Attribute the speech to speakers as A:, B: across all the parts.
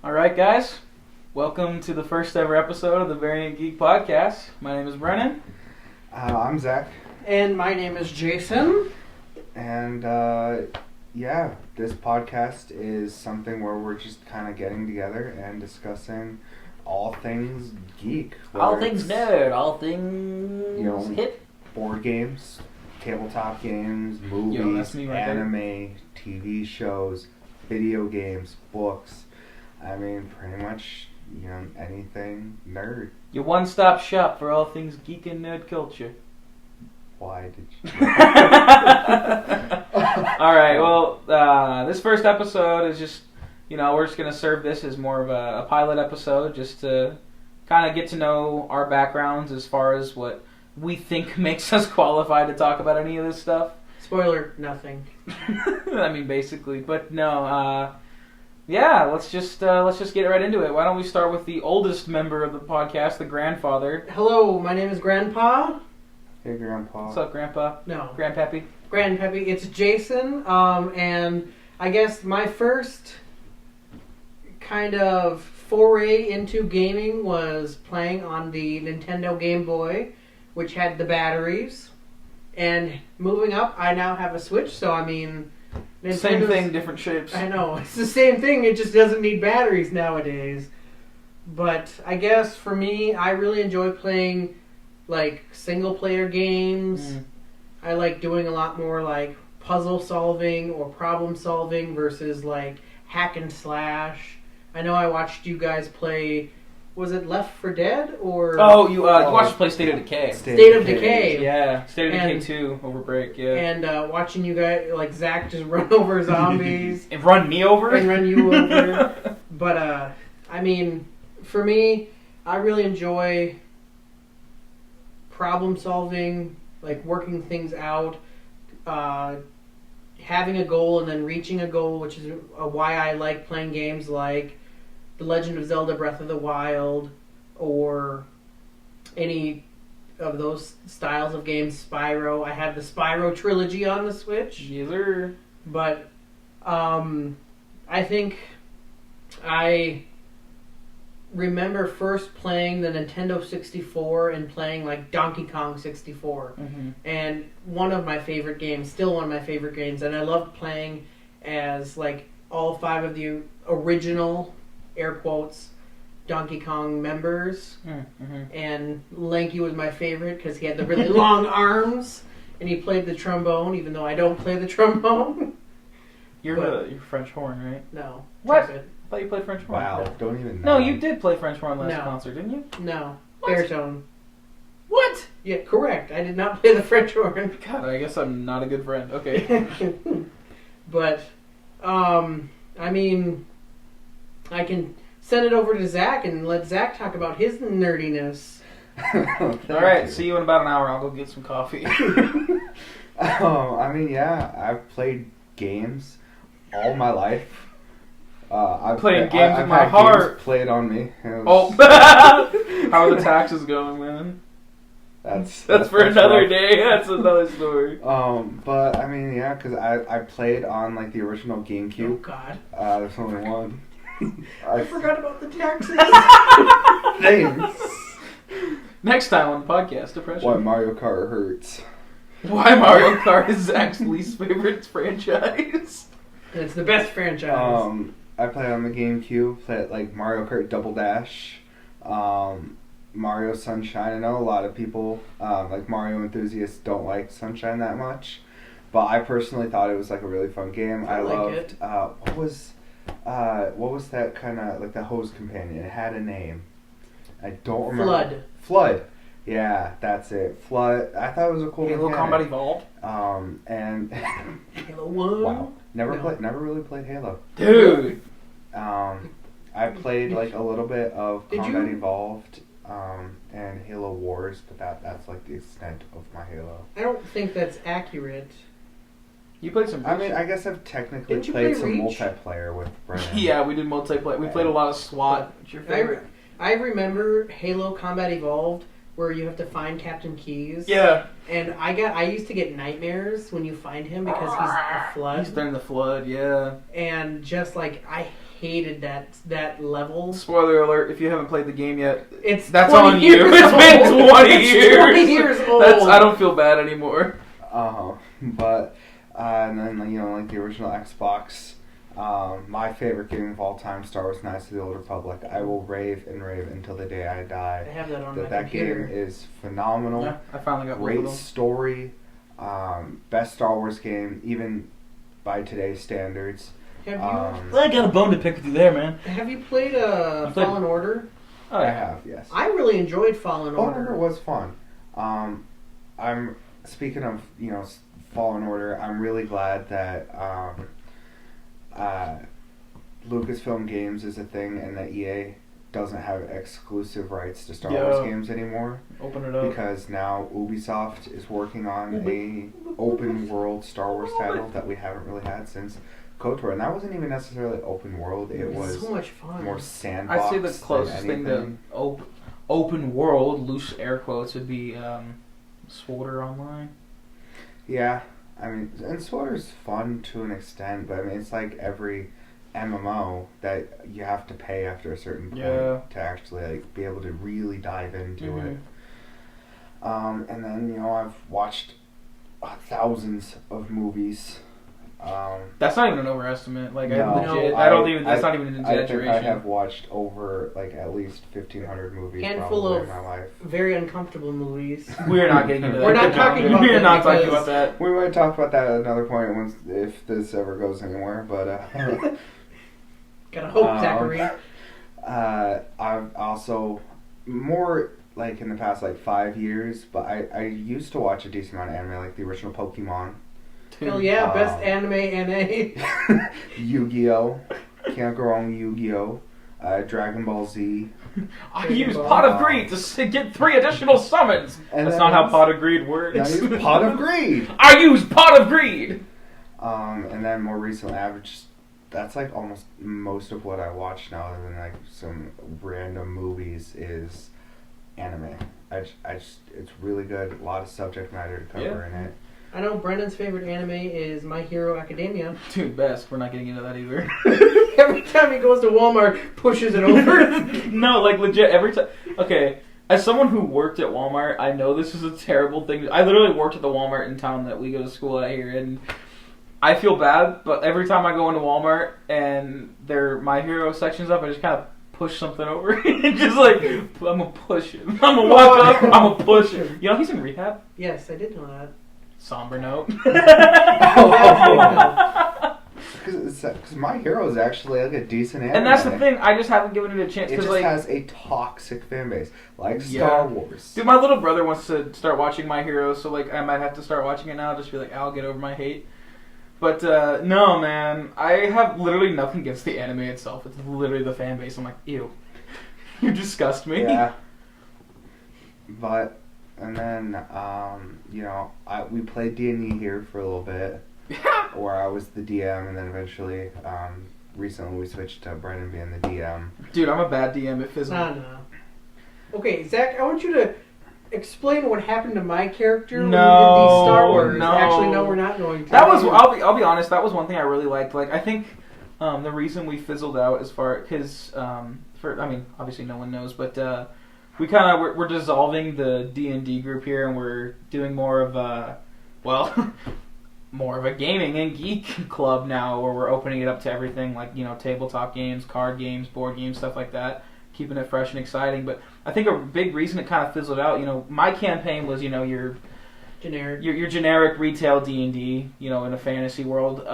A: Alright guys, welcome to the first ever episode of the Variant Geek Podcast. My name is Brennan.
B: I'm Zach.
C: And my name is Jason.
B: And this podcast is something where we're just kind of getting together and discussing all things geek.
A: All things nerd, all things hip.
B: Board games, tabletop games, movies,
A: that's me right
B: anime, TV shows, video games, books. I mean, pretty much, anything nerd.
A: Your one-stop shop for all things geek and nerd culture.
B: Why did you...
A: Alright, well, this first episode is just, we're just going to serve this as more of a pilot episode, just to kind of get to know our backgrounds as far as what we think makes us qualified to talk about any of this stuff.
C: Spoiler, nothing.
A: I mean, basically. But no, let's just get right into it. Why don't we start with the oldest member of the podcast, the grandfather.
C: Hello, my name is Grandpa.
B: Hey, Grandpa.
A: What's up, Grandpa?
C: No.
A: Grandpappy?
C: Grandpappy. It's Jason, and I guess my first kind of foray into gaming was playing on the Nintendo Game Boy, which had the batteries. And moving up, I now have a Switch, so I mean...
A: Same thing, different shapes.
C: I know, it's the same thing, it just doesn't need batteries nowadays. But I guess for me, I really enjoy playing like single player games. I like doing a lot more like puzzle solving or problem solving versus like hack and slash. I know I watched you guys play, was it Left 4 Dead or...
A: Oh, you watched us play State of Decay.
C: State of Decay.
A: Yeah, State of Decay 2 over break, yeah.
C: And watching you guys, like Zach just run over zombies.
A: And run me over?
C: And run you over. But, I mean, for me, I really enjoy problem solving, like working things out, having a goal and then reaching a goal, which is why I like playing games like The Legend of Zelda Breath of the Wild or any of those styles of games, Spyro. I have the Spyro trilogy on the Switch.
A: Yes, sir.
C: But I think I remember first playing the Nintendo 64 and playing like Donkey Kong 64.
A: Mm-hmm.
C: And one of my favorite games, still one of my favorite games, and I loved playing as like all 5 of the original, air quotes, Donkey Kong members.
A: Mm-hmm.
C: And Lanky was my favorite because he had the really long arms and he played the trombone, even though I don't play the trombone.
A: You're French horn, right?
C: No.
A: What?
C: Trumpet.
A: I thought you played French horn.
B: Wow, don't even know.
A: No, you did play French horn last
C: No.
A: concert, didn't you?
C: No.
A: What?
C: Baritone.
A: What?
C: Yeah, correct. I did not play the French horn.
A: God, I guess I'm not a good friend. Okay.
C: But, I mean, I can send it over to Zach and let Zach talk about his nerdiness.
A: Alright, see you in about an hour. I'll go get some coffee.
B: I mean, yeah, I've played games all my life. I've
A: games in my
B: had
A: heart.
B: Games played on me.
A: Oh, how are the taxes going, man?
B: That's
A: for another
B: rough.
A: day. That's another story.
B: But I mean, yeah, because I played on like the original
C: Oh,
B: GameCube.
C: God.
B: There's only one.
C: I forgot about the taxes.
B: Thanks.
A: Next time on the podcast, depression.
B: Why Mario Kart hurts.
A: Why Mario Kart is Zach's least favorite franchise.
C: It's the best franchise.
B: I played on the GameCube. Played like Mario Kart Double Dash. Mario Sunshine. I know a lot of people, like Mario enthusiasts, don't like Sunshine that much, but I personally thought it was like a really fun game. I
C: like
B: loved.
C: it.
B: What was that kind of like the hose companion? It had a name. I don't remember. Flood. Yeah, that's it. Flood. I thought it was a cool
A: Halo
B: mechanic.
A: Combat Evolved.
B: And
C: Halo 1.
B: wow, never really played Halo.
A: Dude.
B: I played like a little bit of
C: Did
B: Combat
C: you-
B: Evolved and Halo Wars, but that's like the extent of my Halo.
C: I don't think that's accurate.
A: You played some.
B: I mean, I guess I've technically
C: Didn't you
B: played
C: play
B: some
C: Reach?
B: multiplayer with Brennan.
A: Yeah, we did multiplayer. We played a lot of SWAT. What's your favorite?
C: I remember Halo Combat Evolved where you have to find Captain Keyes.
A: Yeah.
C: And I used to get nightmares when you find him because he's a flood.
A: He's during the flood, yeah.
C: And just like I hated that level.
A: Spoiler alert, if you haven't played the game yet,
C: That's
A: on you. It's been 20 years.
C: It's 20 years old.
A: I don't feel bad anymore.
B: But and then like the original Xbox, my favorite game of all time, Star Wars: Knights of the Old Republic. I will rave and rave until the day I die.
C: I have that on my
B: That
C: computer.
B: game is phenomenal.
A: Yeah, I finally got
B: Great
A: one of them.
B: story, best Star Wars game even by today's standards.
C: Have
A: I got a bone to pick with you there, man.
C: you played Fallen Order?
A: Oh,
B: I
A: yeah.
B: have, yes.
C: I really enjoyed Fallen Order.
B: Order was fun. I'm speaking of Fallen Order. I'm really glad that Lucasfilm Games is a thing and that EA doesn't have exclusive rights to Star Wars games anymore.
A: Open it up.
B: Because now Ubisoft is working on a open world Star Wars title that we haven't really had since KOTOR, and that wasn't even necessarily open world. It was
C: so much fun.
B: more sandbox.
A: I'd say the closest thing to open world, loose air quotes, would be Sword Online.
B: Yeah, I mean, and SWORD's fun to an extent, but I mean, it's like every MMO that you have to pay after a certain point to actually like be able to really dive into it. And then I've watched thousands of movies.
A: That's not even an overestimate. Like
B: No,
A: I don't even. That's not even an
B: I
A: exaggeration.
B: think I have watched over like at least 1,500 movies
C: Handful
B: probably
C: of
B: in my life.
C: very uncomfortable movies.
A: We're not getting into that.
C: We're not talking about
A: We're
C: that
A: not talking
C: because-
A: about that.
B: We might talk about that at another point once if this ever goes anywhere. But
C: Gotta hope, Zachary.
B: I've also more like in the past like 5 years, but I used to watch a decent amount of anime, like the original Pokemon,
C: Hell yeah, best anime NA.
B: Yu-Gi-Oh, can't go wrong with Yu-Gi-Oh, Dragon Ball Z.
A: I use Pot of Greed to get 3 additional summons.
B: And
A: That's
B: then
A: not how
B: it's-
A: Pot of Greed works.
B: I use Pot of Greed.
A: I use Pot of Greed.
B: And then more recently, that's like almost most of what I watch now, other than like some random movies, is anime. It's really good. A lot of subject matter to cover in it.
C: I know Brendan's favorite anime is My Hero Academia.
A: Dude, best. We're not getting into that either.
C: Every time he goes to Walmart, pushes it over.
A: No, like legit, every time. Okay, as someone who worked at Walmart, I know this is a terrible thing. I literally worked at the Walmart in town that we go to school at here, and I feel bad, but every time I go into Walmart and their My Hero section's up, I just kind of push something over. Just like, I'm gonna push him. I'm gonna walk up, I'm gonna push him. You know, he's in rehab.
C: Yes, I did know that.
A: Somber note.
B: Because My Hero is actually like a decent anime.
A: And that's the thing, I just haven't given it a chance.
B: It just
A: like,
B: has a toxic fan base, like Star Wars.
A: Dude, my little brother wants to start watching My Hero, so like I might have to start watching it now, just be like, I'll get over my hate. But no, man, I have literally nothing against the anime itself. It's literally the fan base. I'm like, ew, you disgust me.
B: Yeah. But and then we played D&D here for a little bit, where I was the DM, and then eventually, recently we switched to Brendan being the DM.
A: Dude, I'm a bad DM. It fizzled.
C: No. Okay, Zach, I want you to explain what happened to my character when
A: No,
C: we did these Star Wars.
A: no.
C: Actually, no, we're not going to.
A: That was, I'll be honest, that was one thing I really liked. Like, I think the reason we fizzled out as far, because, obviously no one knows, but we kind of, we're dissolving the D&D group here, and we're doing more of a, more of a gaming and geek club now, where we're opening it up to everything, like, tabletop games, card games, board games, stuff like that, keeping it fresh and exciting. But I think a big reason it kind of fizzled out, my campaign was, your
C: generic.
A: Your generic retail D&D, in a fantasy world.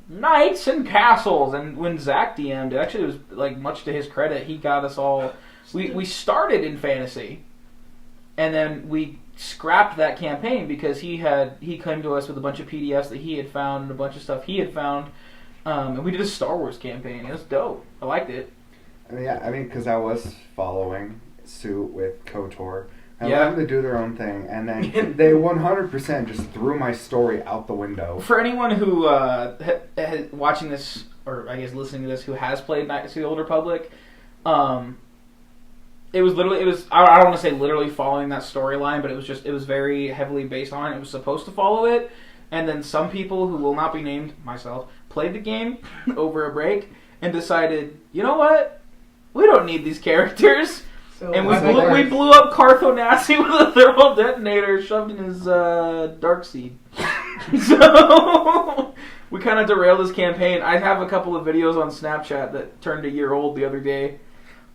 A: Knights and castles. And when Zach DM'd, it actually was, like, much to his credit, he got us all... We started in fantasy, and then we scrapped that campaign because he came to us with a bunch of PDFs that he had found and a bunch of stuff he had found, and we did a Star Wars campaign. It was dope. I liked it.
B: Because I was following suit with KOTOR. I let them to do their own thing, and then they 100% just threw my story out the window.
A: For anyone who watching this, or I guess listening to this, who has played Knights of the Old Republic, It was literally, I don't want to say literally following that storyline, but it was very heavily based on it. It was supposed to follow it, and then some people who will not be named, myself, played the game over a break and decided, you know what? We don't need these characters.
C: So
A: And we blew up Carthonasi with a thermal detonator shoved in his dark seed. So we kind of derailed his campaign. I have a couple of videos on Snapchat that turned a year old the other day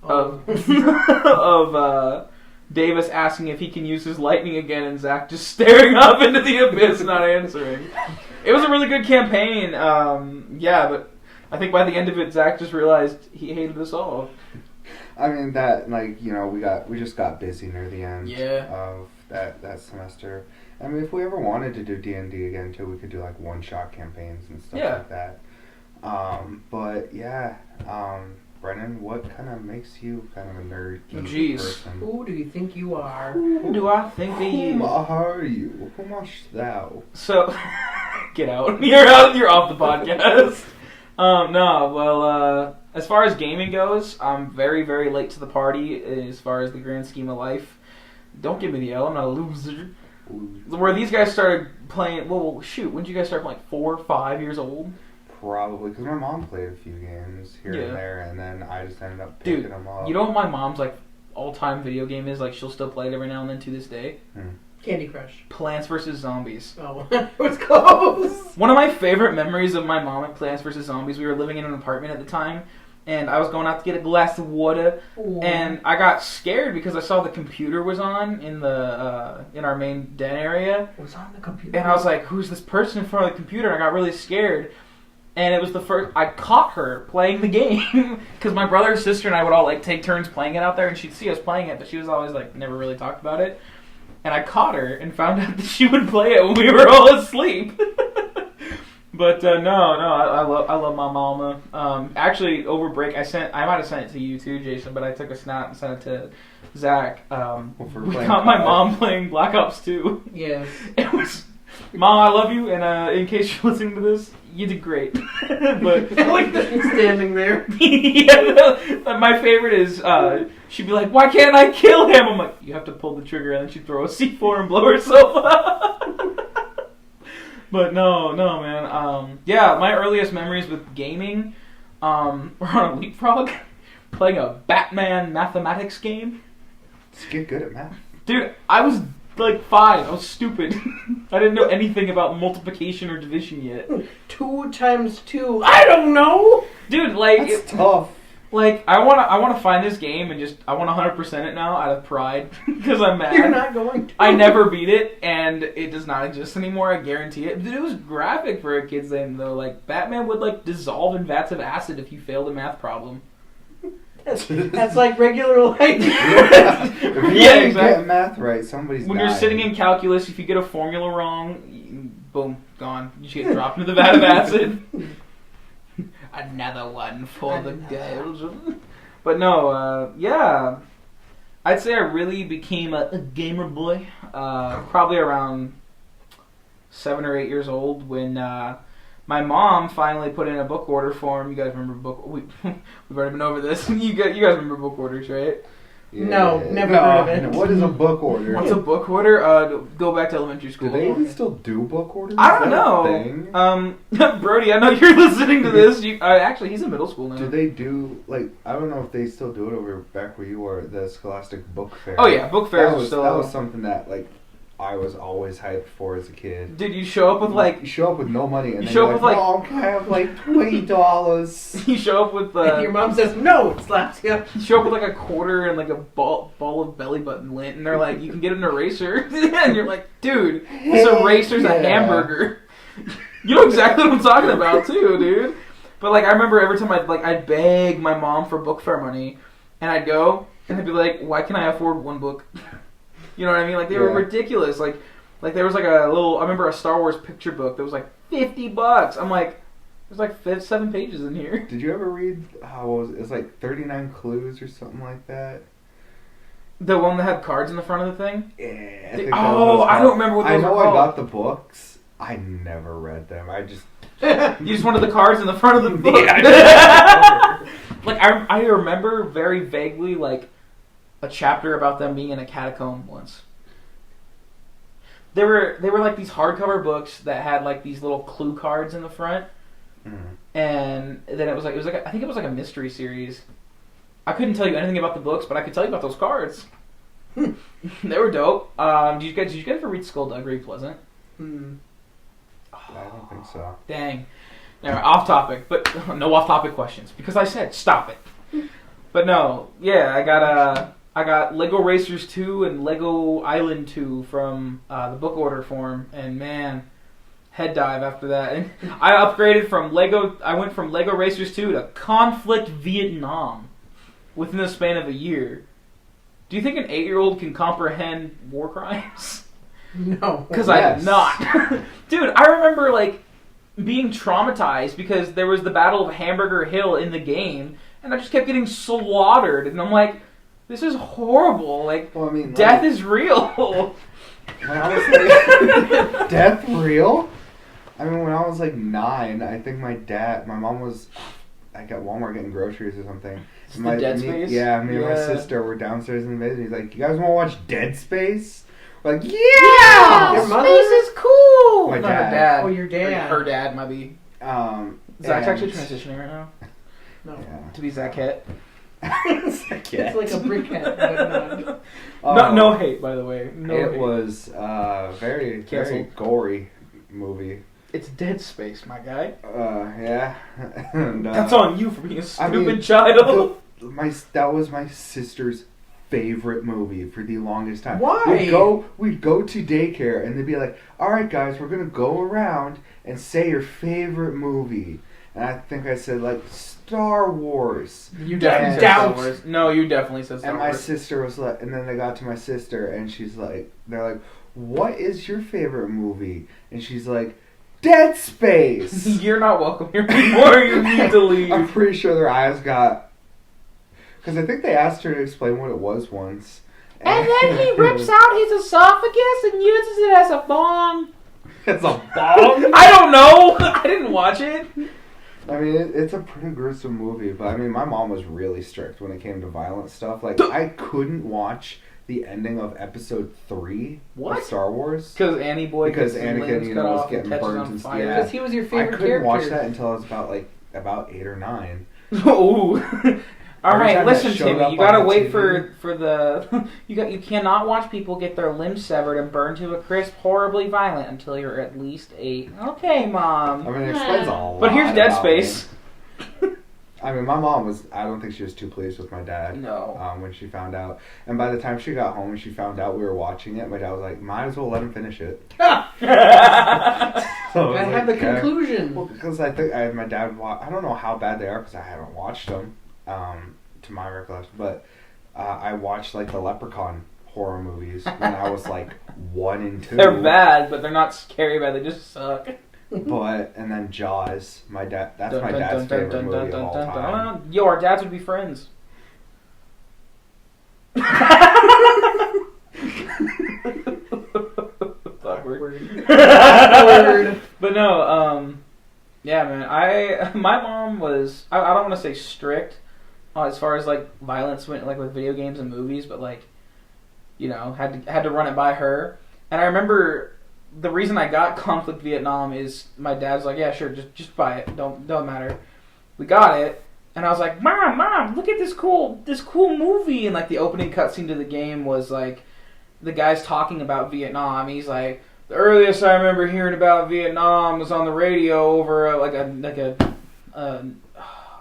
A: of Davis asking if he can use his lightning again, and Zach just staring up into the abyss, not answering. It was a really good campaign. Yeah, but I think by the end of it, Zach just realized he hated us all.
B: I mean that, like, you know, we just got busy near the end of that semester. I mean, if we ever wanted to do D&D again too, we could do like one-shot campaigns and stuff like that. But yeah, Brennan, what kind of makes you kind of a nerd geek person?
C: Who do you think you are?
A: Who do I think he is?
B: Whom are you? Whom art thou?
A: So, get out. You're off the podcast. No, well, as far as gaming goes, I'm very, very late to the party as far as the grand scheme of life. Don't give me the L, I'm not a loser. Where these guys started playing, well, shoot, when did you guys start playing, like 4 or 5 years old?
B: Probably, because my mom played a few games here and there, and then I just ended up picking them up.
A: You know what my mom's, like, all-time video game is? Like, she'll still play it every now and then to this day?
C: Candy Crush.
A: Plants vs. Zombies.
C: Oh, it was close!
A: One of my favorite memories of my mom at Plants vs. Zombies, we were living in an apartment at the time, and I was going out to get a glass of water, and I got scared because I saw the computer was on in the in our main den area.
C: It was on the computer.
A: And I was like, who's this person in front of the computer? And I got really scared. And it was the first, I caught her playing the game, because my brother, sister, and I would all like take turns playing it out there, and she'd see us playing it, but she was always like, never really talked about it. And I caught her and found out that she would play it when we were all asleep. But I love my mama. Actually, over break, I might have sent it to you too, Jason, but I took a snap and sent it to Zach. We caught my mom playing Black Ops 2.
C: Yes.
A: It was, Mom, I love you, and in case you're listening to this, you did great. But
C: like standing there.
A: My favorite is she'd be like, "Why can't I kill him?" I'm like, "You have to pull the trigger," and then she'd throw a C4 and blow herself up. But no, man. Yeah, my earliest memories with gaming were on a Leapfrog, playing a Batman mathematics game.
B: Just get good at math.
A: Dude, I was like 5. I was stupid. I didn't know anything about multiplication or division yet.
C: 2 times 2. I don't know.
A: Dude, like
B: That's tough.
A: Like I wanna find this game and just I want 100% it now out of pride because I'm mad.
C: You're not going to.
A: I never beat it and it does not exist anymore. I guarantee it. Dude, it was graphic for a kid's game though. Like Batman would like dissolve in vats of acid if you failed a math problem.
C: That's like regular life.
B: If you get math right, somebody's
A: When
B: dying.
A: you're sitting in calculus, if you get a formula wrong, boom, gone. You just get dropped into the vat of acid. Another one for the girls. But no, yeah. I'd say I really became a gamer boy probably around 7 or 8 years old when my mom finally put in a book order form. You guys remember we've already been over this. You guys remember book orders, right?
B: Yeah.
C: No, never heard of it.
B: What is a book order?
A: What's a book order? Go back to elementary school.
B: Do they even still do book orders?
A: I don't know. Brody, I know you're listening to this. Actually, he's in middle school now.
B: Do they do, like, I don't know if they still do it over back where you were, the Scholastic Book Fair.
A: Oh yeah, book fairs are still.
B: That was something that, like, I was always hyped for as a kid.
A: Did you show up with like?
B: You show up with no money, and
A: you
B: then
A: show
B: you're
A: up
B: like,
A: with,
B: Mom, can I have like $20?
A: You show up with.
C: And your mom says no. It slaps you.
A: You show up with like a quarter and like a ball of belly button lint, and they're like, "You can get an eraser," and you're like, "Dude, this eraser's a hamburger." You know exactly what I'm talking about, too, dude. But like, I remember every time I'd beg my mom for book fair money, and I'd go and I'd be like, "Why can I afford one book?" You know what I mean? Like they were ridiculous. Like there was like a little. I remember a Star Wars picture book that was like $50. I'm like, there's like 7 pages in here.
B: Did you ever read it's like 39 Clues or something like that?
A: The one that had cards in the front of the thing?
B: Yeah.
A: I don't remember what those were called.
B: I got the books. I never read them. I just...
A: You just wanted the cards in the front of the book?
B: Yeah,
A: Like, I remember very vaguely, like, a chapter about them being in a catacomb once. They were like these hardcover books that had like these little clue cards in the front, and then it was like I think it was like a mystery series. I couldn't tell you anything about the books, but I could tell you about those cards. They were dope. Did you guys ever read Skullduggery Pleasant?
B: I don't think so.
A: Dang. Anyway, off topic, but no off topic questions because I said stop it. But no, yeah, I got Lego Racers 2 and Lego Island 2 from the book order form, and man, head dive after that. And I upgraded from Lego. I went from Lego Racers 2 to Conflict Vietnam within the span of a year. Do you think an 8-year-old can comprehend war crimes?
C: No.
A: Because I did not. Dude, I remember like being traumatized because there was the Battle of Hamburger Hill in the game, and I just kept getting slaughtered, and I'm like, this is horrible. Like,
B: Well, I mean,
A: death
B: like,
A: is real.
B: when I was like, death real? I mean, when I was like 9, I think my mom was like at Walmart getting groceries or something.
A: The Dead Space?
B: Me and my sister were downstairs in the basement. He's like, "You guys want to watch Dead Space?" We're like, "Yeah!"
C: Your mother?
A: Space is cool.
B: My
A: No,
B: dad.
A: her dad.
C: Oh, your dad.
A: Or her dad might be. Zach's actually transitioning right now
C: No.
B: Yeah.
A: to be Zachette.
C: It's like a brickhead, but not.
A: No, no hate, by the way. No
B: It
A: hate.
B: was very
A: Canceled.
B: gory movie.
A: It's Dead Space, my guy.
B: Yeah. And,
A: That's on you for being a stupid
B: I mean,
A: child.
B: That was my sister's favorite movie for the longest time.
C: Why?
B: We'd go to daycare and they'd be like, "All right, guys, we're gonna go around and say your favorite movie." And I think I said like Star Wars.
A: You definitely said
C: Doubt.
A: Star Wars. No, you definitely said Star
B: And my
A: Wars.
B: sister was like, and then they got to my sister and she's like, they're like, "What is your favorite movie?" And she's like, "Dead Space."
A: You're not welcome here anymore. You need to leave.
B: I'm pretty sure their eyes got. Because I think they asked her to explain what it was once.
A: And then he rips out his esophagus and uses it as a bong.
B: It's a bong?
A: I don't know. I didn't watch it.
B: I mean, it's a pretty gruesome movie, but I mean, my mom was really strict when it came to violent stuff. Like, I couldn't watch the ending of episode 3 of Star Wars.
A: Because Anakin,
B: was getting burned and
A: fire.
B: yeah.
C: Because he was your
B: I
C: favorite
B: couldn't
C: character.
B: watch that until I was about 8 or 9.
A: Ooh. All
B: Every
A: right,
B: time
A: listen
B: that
A: to
B: showed
A: me.
B: up
A: You gotta
B: on
A: wait
B: TV.
A: for the. You cannot watch people get their limbs severed and burned to a crisp, horribly violent until you're at least 8. Okay, Mom.
B: I mean, it explains a lot.
A: But here's Dead
B: about
A: Space.
B: me. I mean, my mom was. I don't think she was too pleased with my dad.
A: No.
B: When she found out, and by the time she got home and she found out we were watching it, my dad was like, "Might as well let him finish it." So I was
C: Gotta have
B: like,
C: the
B: "Okay."
C: conclusion.
B: Well, because I think my dad. I don't know how bad they are because I haven't watched them. To my recollection, but I watched like the Leprechaun horror movies when I was like 1 and 2.
A: They're bad, but they're not scary bad. They just suck.
B: But and then Jaws, my dad. That's my dad's favorite movie of all time.
A: Yo, our dads would be friends. Awkward. But no, yeah, man. My mom was. I don't want to say strict, as far as like violence went, like with video games and movies, but like, you know, had to run it by her. And I remember the reason I got Conflict Vietnam is my dad's like, yeah, sure, just buy it. Don't matter. We got it, and I was like, Mom, look at this cool movie. And like the opening cutscene to the game was like the guy's talking about Vietnam. He's like, the earliest I remember hearing about Vietnam was on the radio over a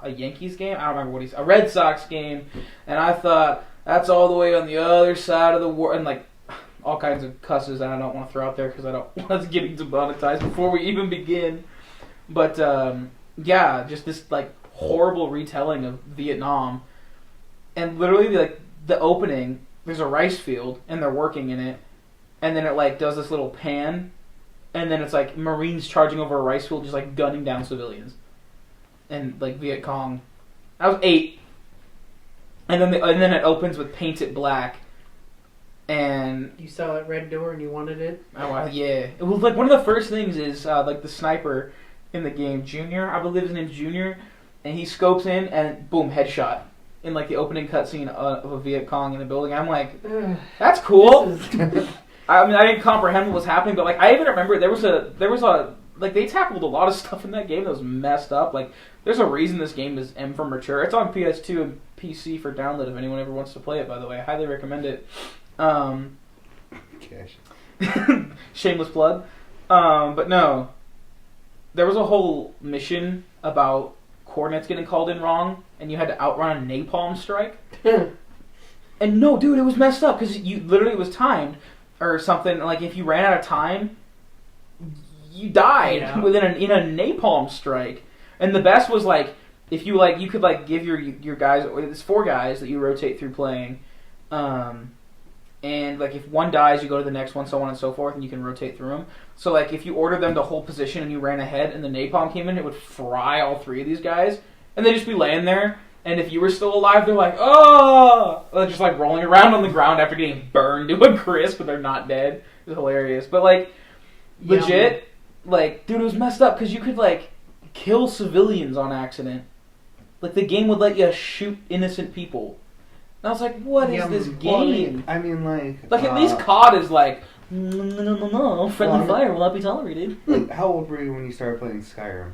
A: Yankees game. I don't remember a Red Sox game, and I thought that's all the way on the other side of the world, and like all kinds of cusses that I don't want to throw out there because I don't want us getting demonetized before we even begin. But yeah, just this like horrible retelling of Vietnam, and literally like the opening, there's a rice field and they're working in it, and then it like does this little pan, and then it's like Marines charging over a rice field, just like gunning down civilians. And like Viet Cong, I was 8, and then it opens with Paint It Black, and
C: You saw that red door and you wanted it?
A: oh yeah, it was like one of the first things is like the sniper in the game, Junior, I believe his name's Junior, and he scopes in and boom, headshot, in like the opening cutscene of a Viet Cong in the building. I'm like, that's cool. I mean, I didn't comprehend what was happening, but like I even remember there was a like they tackled a lot of stuff in that game that was messed up. Like there's a reason this game is M for mature. It's on PS2 and PC for download if anyone ever wants to play it. By the way, I highly recommend it. Shameless plug. But no, there was a whole mission about coordinates getting called in wrong, and you had to outrun a napalm strike. And no, dude, it was messed up because you literally it was timed or something. Like if you ran out of time, you died in a napalm strike. And the best was like if you like you could like give your guys. It's 4 guys that you rotate through playing. And like if one dies, you go to the next one, so on and so forth, and you can rotate through them. So like if you ordered them to hold position and you ran ahead, and the napalm came in, it would fry all 3 of these guys, and they'd just be laying there. And if you were still alive, they're like, oh, they're just like rolling around on the ground after getting burned to a crisp, but they're not dead. It was hilarious, but like legit, like dude, it was messed up because you could like kill civilians on accident. Like the game would let you shoot innocent people. And I was like, what is this game?
B: I mean,
A: like at least COD is like, no, friendly fire will not be tolerated.
B: Like, how old were you when you started playing Skyrim?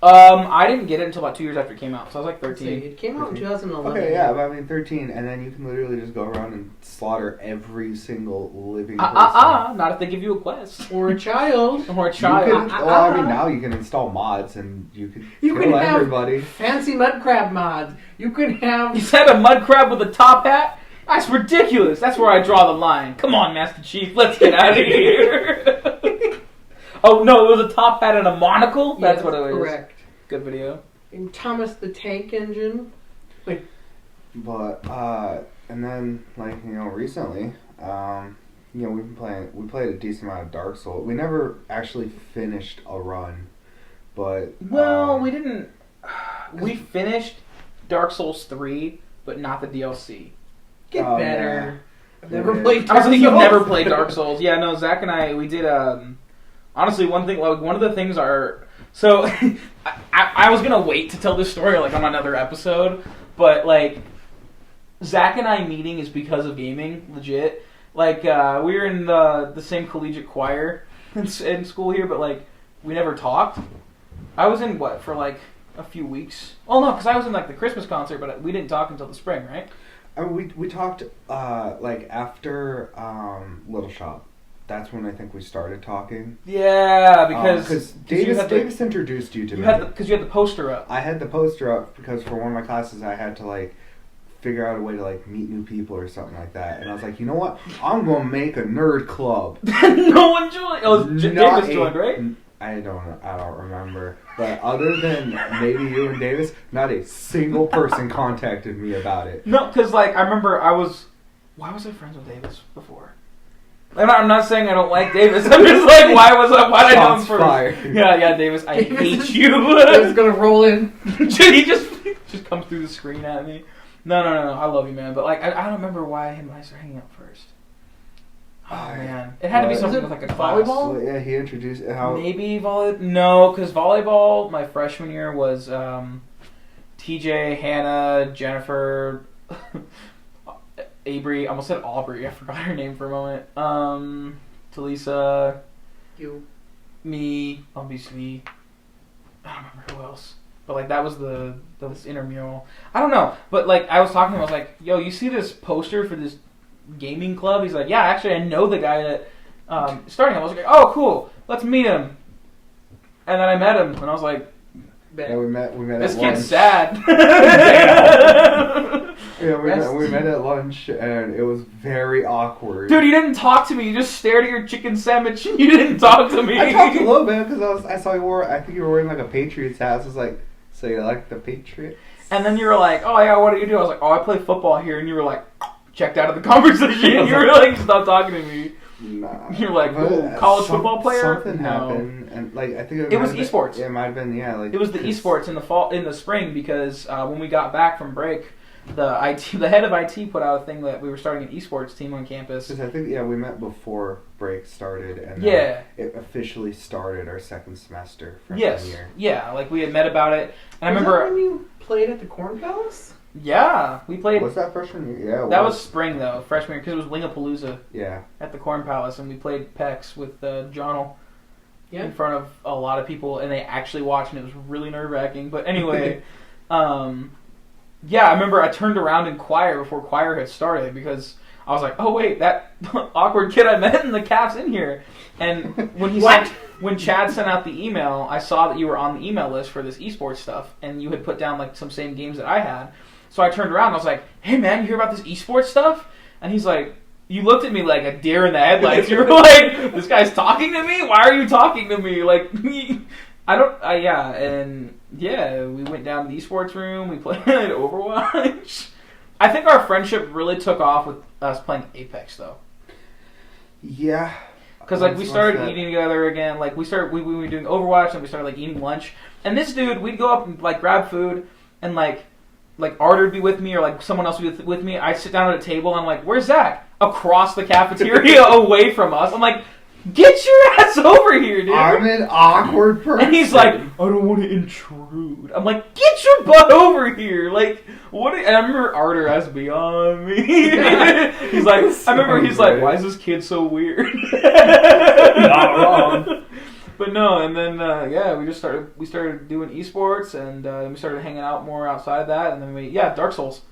A: I didn't get it until about 2 years after it came out, so I was like 13.
C: It came out in 2011.
B: Okay, yeah, but I mean 13, and then you can literally just go around and slaughter every single living person.
A: Not if they give you a quest.
C: Or a child.
A: Or a child.
B: I mean, now you can install mods, and you can kill everybody.
C: Fancy mud crab mods. You can have...
A: You said a mud crab with a top hat? That's ridiculous. That's where I draw the line. Come on, Master Chief, let's get out of here. Oh, no, it was a top hat and a monocle? That's what it was.
C: Correct.
A: Good video.
C: And Thomas the Tank Engine.
B: But, and then, like, you know, recently, you know, we played a decent amount of Dark Souls. We never actually finished a run, but...
A: Well, we didn't... We finished Dark Souls 3, but not the DLC.
C: Get better.
B: Yeah.
C: I've never played Dark Souls.
A: I was like, you've never played Dark Souls. Yeah, no, Zach and I, we did, honestly, one of the things are... So, I was going to wait to tell this story, like, on another episode, but, like, Zach and I meeting is because of gaming, legit. Like, we were in the same collegiate choir in school here, but, like, we never talked. I was in, for, like, a few weeks? Oh, no, because I was in, like, the Christmas concert, but we didn't talk until the spring, right?
B: We talked, like, after Little Shop. That's when I think we started talking.
A: Yeah, because
B: Davis introduced you to me.
A: Because you had the poster up.
B: I had the poster up because for one of my classes I had to like figure out a way to like meet new people or something like that. And I was like, you know what? I'm gonna make a nerd club.
A: No one joined. Oh, Davis joined, right?
B: I don't remember. But other than maybe you and Davis, not a single person contacted me about it.
A: No, because like I remember why was I friends with Davis before? I'm not saying I don't like Davis. I'm just like, why did I know him first? Yeah, Davis, I hate you.
C: Davis gonna roll in.
A: He just comes through the screen at me. No, I love you, man. But like, I don't remember why him and I started hanging out first. Oh man, it had to be something with like a class.
C: Volleyball?
B: Well, yeah, he introduced how
A: maybe volleyball. No, because volleyball my freshman year was TJ, Hannah, Jennifer. Avery, I almost said Aubrey. I forgot her name for a moment. Talisa,
C: you,
A: me, obviously. I don't remember who else, but like that was the intramural. I don't know, but like I was talking to him, I was like, "Yo, you see this poster for this gaming club?" He's like, "Yeah, actually, I know the guy that starting." I was like, "Oh, cool, let's meet him." And then I met him, and I was like,
B: "Yeah, we met
A: this
B: at lunch.
A: kid's sad."
B: Yeah, we met at lunch, and it was very awkward.
A: Dude, you didn't talk to me. You just stared at your chicken sandwich, and you didn't talk to me.
B: I talked a little bit because I saw you wore. I think you were wearing like a Patriots hat. I was like, "So you like the Patriots?"
A: And then you were like, "Oh yeah, what do you do?" I was like, "Oh, I play football here," and you were like, checked out of the conversation. You were like, "Stop talking to me."
B: Nah.
A: You're like, "Ooh, college football player."
B: Something happened, and like I think
A: it was esports.
B: It might have been
A: Like it was the esports in the spring because when we got back from break. The head of IT put out a thing that we were starting an esports team on campus.
B: Because I think we met before break started, and it officially started our second semester freshman year.
A: Yeah, like we had met about it, and I
C: Was
A: remember
C: that when you played at the Corn Palace.
A: Yeah, we played.
B: Was that freshman year? Yeah,
A: That was spring though, freshman year, because it was Wingapalooza
B: Yeah.
A: at the Corn Palace, and we played PEX with John'l
C: Yeah.
A: in front of a lot of people, and they actually watched, and it was really nerve wracking. But anyway, yeah, I remember I turned around in choir before choir had started because I was like, oh wait, that awkward kid I met in the Cavs in here. And when when Chad sent out the email, I saw that you were on the email list for this esports stuff, and you had put down like some same games that I had. So I turned around and I was like, hey man, you hear about this esports stuff? And he's like, you looked at me like a deer in the headlights. You were like, this guy's talking to me? Why are you talking to me? Like, yeah, and yeah, we went down to the esports room, we played Overwatch. I think our friendship really took off with us playing Apex though.
B: Yeah.
A: Because like we started eating together again. Like we were doing Overwatch and we started like eating lunch. And this dude, we'd go up and like grab food and like Arter would be with me or like someone else would be with me. I'd sit down at a table and I'm like, where's Zach? Across the cafeteria away from us. I'm like, get your ass over here, dude.
B: I'm an awkward person.
A: And he's like, I don't want to intrude. I'm like, get your butt over here. Like, what? And I remember Arter as beyond me. He's like, I remember he's like, why is this kid so weird?
B: Not wrong.
A: But no, and then yeah, we started doing esports, and we started hanging out more outside of that, and then Dark Souls,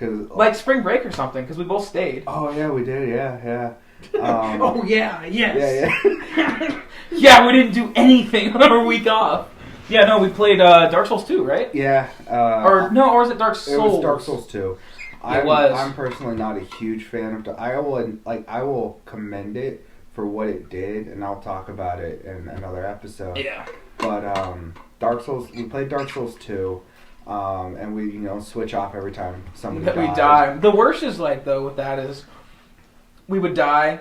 A: like spring break or something, because we both stayed.
B: Oh yeah, we did. Yeah.
C: Oh yeah, yes.
B: Yeah.
A: Yeah, we didn't do anything on our week off. Yeah, no, we played Dark Souls 2, right?
B: Yeah.
A: Or was it Dark Souls?
B: It was Dark Souls 2. I'm personally not a huge fan of. I will commend it for what it did, and I'll talk about it in another episode.
A: Yeah.
B: But Dark Souls, we played Dark Souls 2, and we switch off every time somebody died.
A: We die. The worst is though with that is we would die,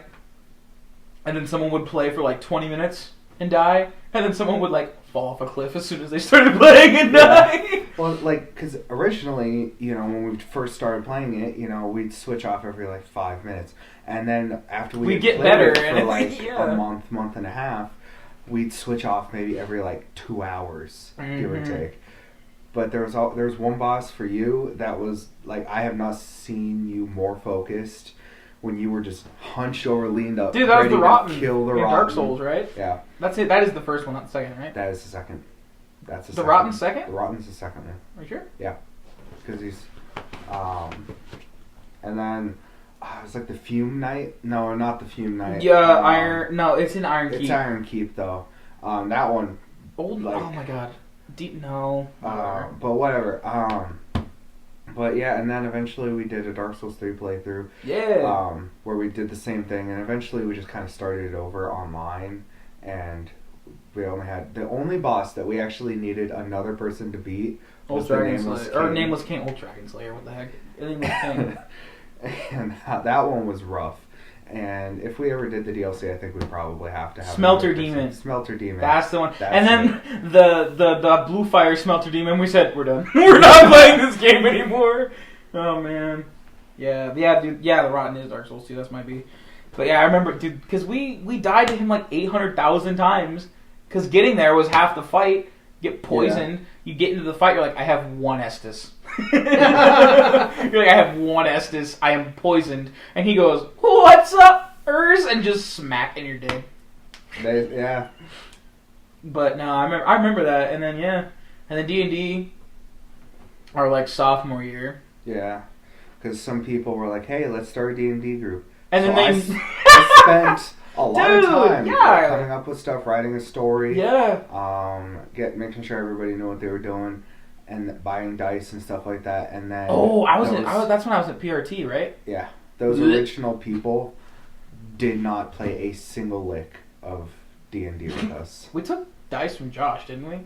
A: and then someone would play for 20 minutes and die, and then someone would fall off a cliff as soon as they started playing and die.
B: Well, because originally, when we first started playing it, we'd switch off every 5 minutes, and then after we
A: get better
B: for
A: a
B: month and a half, we'd switch off maybe every 2 hours, give or take. But there was one boss for you that was I have not seen you more focused. When you were just hunched over, leaned up,
A: dude, that was the Rotten.
B: Kill the
A: in
B: Rotten.
A: Dark Souls, right?
B: Yeah,
A: that's it. That is the first one, not the second, right?
B: that is the second. That's the second.
A: Rotten's second.
B: The Rotten's the second one.
A: Are you sure?
B: Yeah, because he's, and then it's the Fume Knight. No, not the Fume Knight.
A: Yeah, Iron. No, it's in Iron Keep.
B: It's Iron Keep though. That one.
A: Old. Oh my god. Deep. No.
B: But whatever. But yeah, and then eventually we did a Dark Souls 3 playthrough.
A: Yeah.
B: Where we did the same thing, and eventually we just kind of started it over online, and we only had the only boss that we actually needed another person to beat was the Nameless King.
A: Or Nameless King, Old Dragon Slayer. What the heck? Nameless King.
B: And that one was rough. And if we ever did the DLC, I think we'd probably have to have
A: Smelter Demon.
B: Smelter Demon.
A: That's the one. And then the Blue Fire Smelter Demon. We said we're done. We're not playing this game anymore. Oh man. Yeah, dude. Yeah, the Rotten is Dark Souls 2. That's might be. But yeah, I remember, dude, because we died to him 800,000 times. Because getting there was half the fight. Get poisoned. Yeah. You get into the fight. You're like, I have one Estus. You're like, I have one Estus. I am poisoned. And he goes, what's up, Urs? And just smack, and you're dead.
B: Yeah.
A: But no, I remember that. And then and then D&D, our sophomore year.
B: Yeah, because some people were like, hey, let's start a D&D group.
A: And
B: so
A: then they
B: I spent a lot of time coming up with stuff, writing a story.
A: Yeah.
B: Making sure everybody knew what they were doing, and buying dice and stuff like that. And then
A: that's when I was at PRT, right?
B: Yeah, those original people did not play a single lick of D&D with us.
A: We took dice from Josh, didn't we?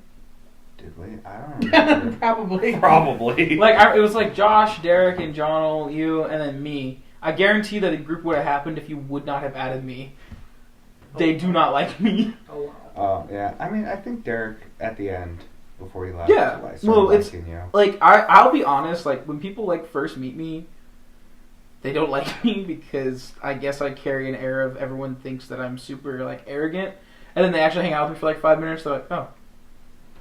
B: Did we? I don't remember.
C: Probably.
A: It was Josh, Derek, and John'l, you, and then me. I guarantee that a group would have happened if you would not have added me. They do not like me.
C: Oh wow.
B: Yeah. I mean, I think Derek at the end before he left.
A: Yeah. Well, it's I'll be honest. When people first meet me, they don't like me because I guess I carry an air of everyone thinks that I'm super arrogant, and then they actually hang out with me for 5 minutes. They're like, oh.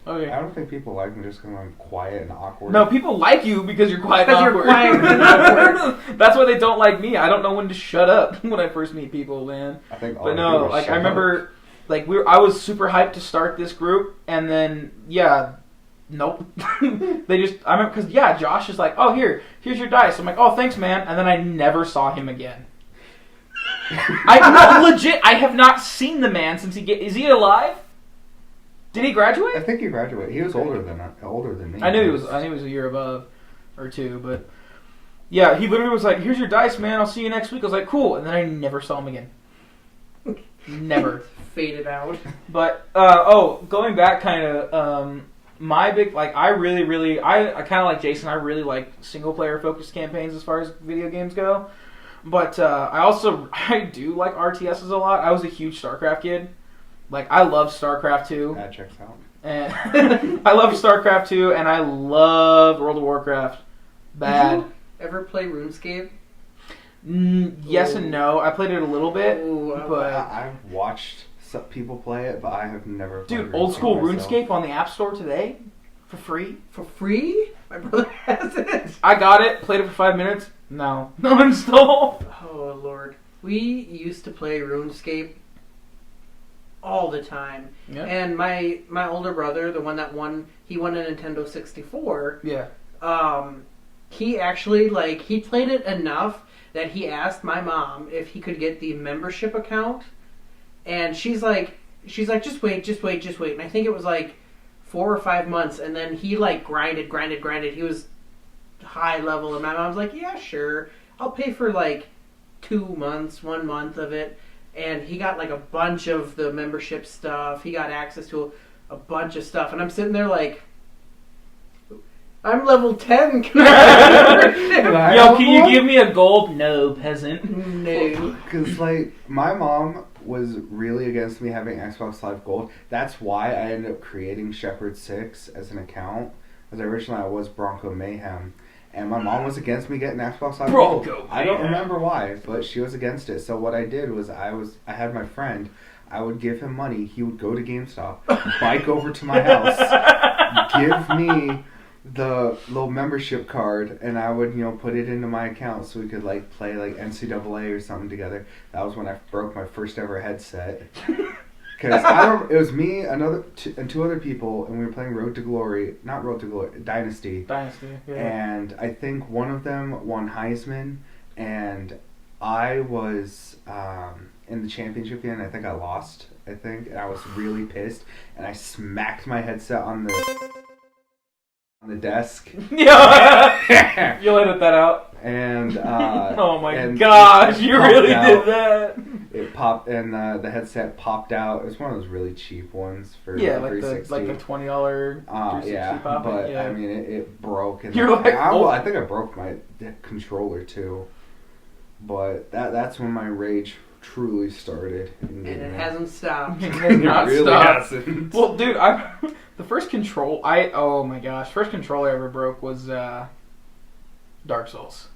A: Okay.
B: I don't think people like me just because I'm quiet and awkward.
A: No, people like you because you're quiet and
C: Because
A: awkward.
C: you're quiet and awkward.
A: That's why they don't like me. I don't know when to shut up when I first meet people, man.
B: I think all
A: But
B: I do
A: no,
B: is
A: like
B: shut
A: I remember, like I was super hyped to start this group, and then nope. I remember because Josh is like, oh here's your dice. I'm like, oh thanks man, and then I never saw him again. Legit, I have not seen the man since is he alive? Did he graduate?
B: I think he graduated. He was older than me.
A: I knew he was a year above or two, but yeah, he literally was like, "Here's your dice, man. I'll see you next week." I was like, "Cool," and then I never saw him again. Never.
C: Faded out.
A: But going back, kind of my big I kind of like Jason. I really like single player focused campaigns as far as video games go. But I do like RTSs a lot. I was a huge StarCraft kid. Like, I love StarCraft 2.
B: That checks out.
A: And I love StarCraft 2, and I love World of Warcraft. Bad.
C: Did you ever play RuneScape?
A: Yes and no. I played it a little bit, but
B: I've watched some people play it, but I have never played
A: dude, old school
B: myself.
A: RuneScape on the App Store today for free.
C: For free? My brother has it.
A: I got it, played it for 5 minutes. No install.
C: Oh, Lord. We used to play RuneScape all the time.
A: Yeah.
C: And my older brother, the one that won, he won a Nintendo 64.
A: Yeah.
C: He actually, he played it enough that he asked my mom if he could get the membership account. And she's like, just wait. And I think it was 4 or 5 months. And then he grinded. He was high level. And my mom's like, yeah, sure. I'll pay for 2 months, 1 month of it. And he got a bunch of the membership stuff. He got access to a bunch of stuff. And I'm sitting there I'm level 10. Can
A: Yo, can you give me a gold? No, peasant.
C: No.
B: Because, my mom was really against me having Xbox Live Gold. That's why I ended up creating Shepherd 6 as an account. Because originally I was Bronco Mayhem. And my mom was against me getting Xbox Live Gold. I don't remember why, but she was against it. So what I did was I had my friend. I would give him money. He would go to GameStop, bike over to my house, give me the little membership card, and I would put it into my account so we could play NCAA or something together. That was when I broke my first ever headset. Because it was me, and 2 other people, and we were playing Dynasty.
A: Dynasty, yeah.
B: And I think one of them won Heisman, and I was in the championship game. I think I lost. And I was really pissed, and I smacked my headset on the desk.
A: Yeah, you'll edit that out.
B: And
A: oh my gosh, you really did that.
B: It popped, and the headset popped out. It was one of those really cheap ones for
A: the
B: $360.
A: $20 360
B: yeah,
A: pop.
B: But
A: yeah.
B: I mean, it broke. And
A: You're
B: I think I broke my controller too. But that's when my rage truly started.
C: And it hasn't stopped.
A: It has not
B: really
A: stopped.
B: hasn't.
A: Well, dude, the first controller I ever broke was Dark Souls.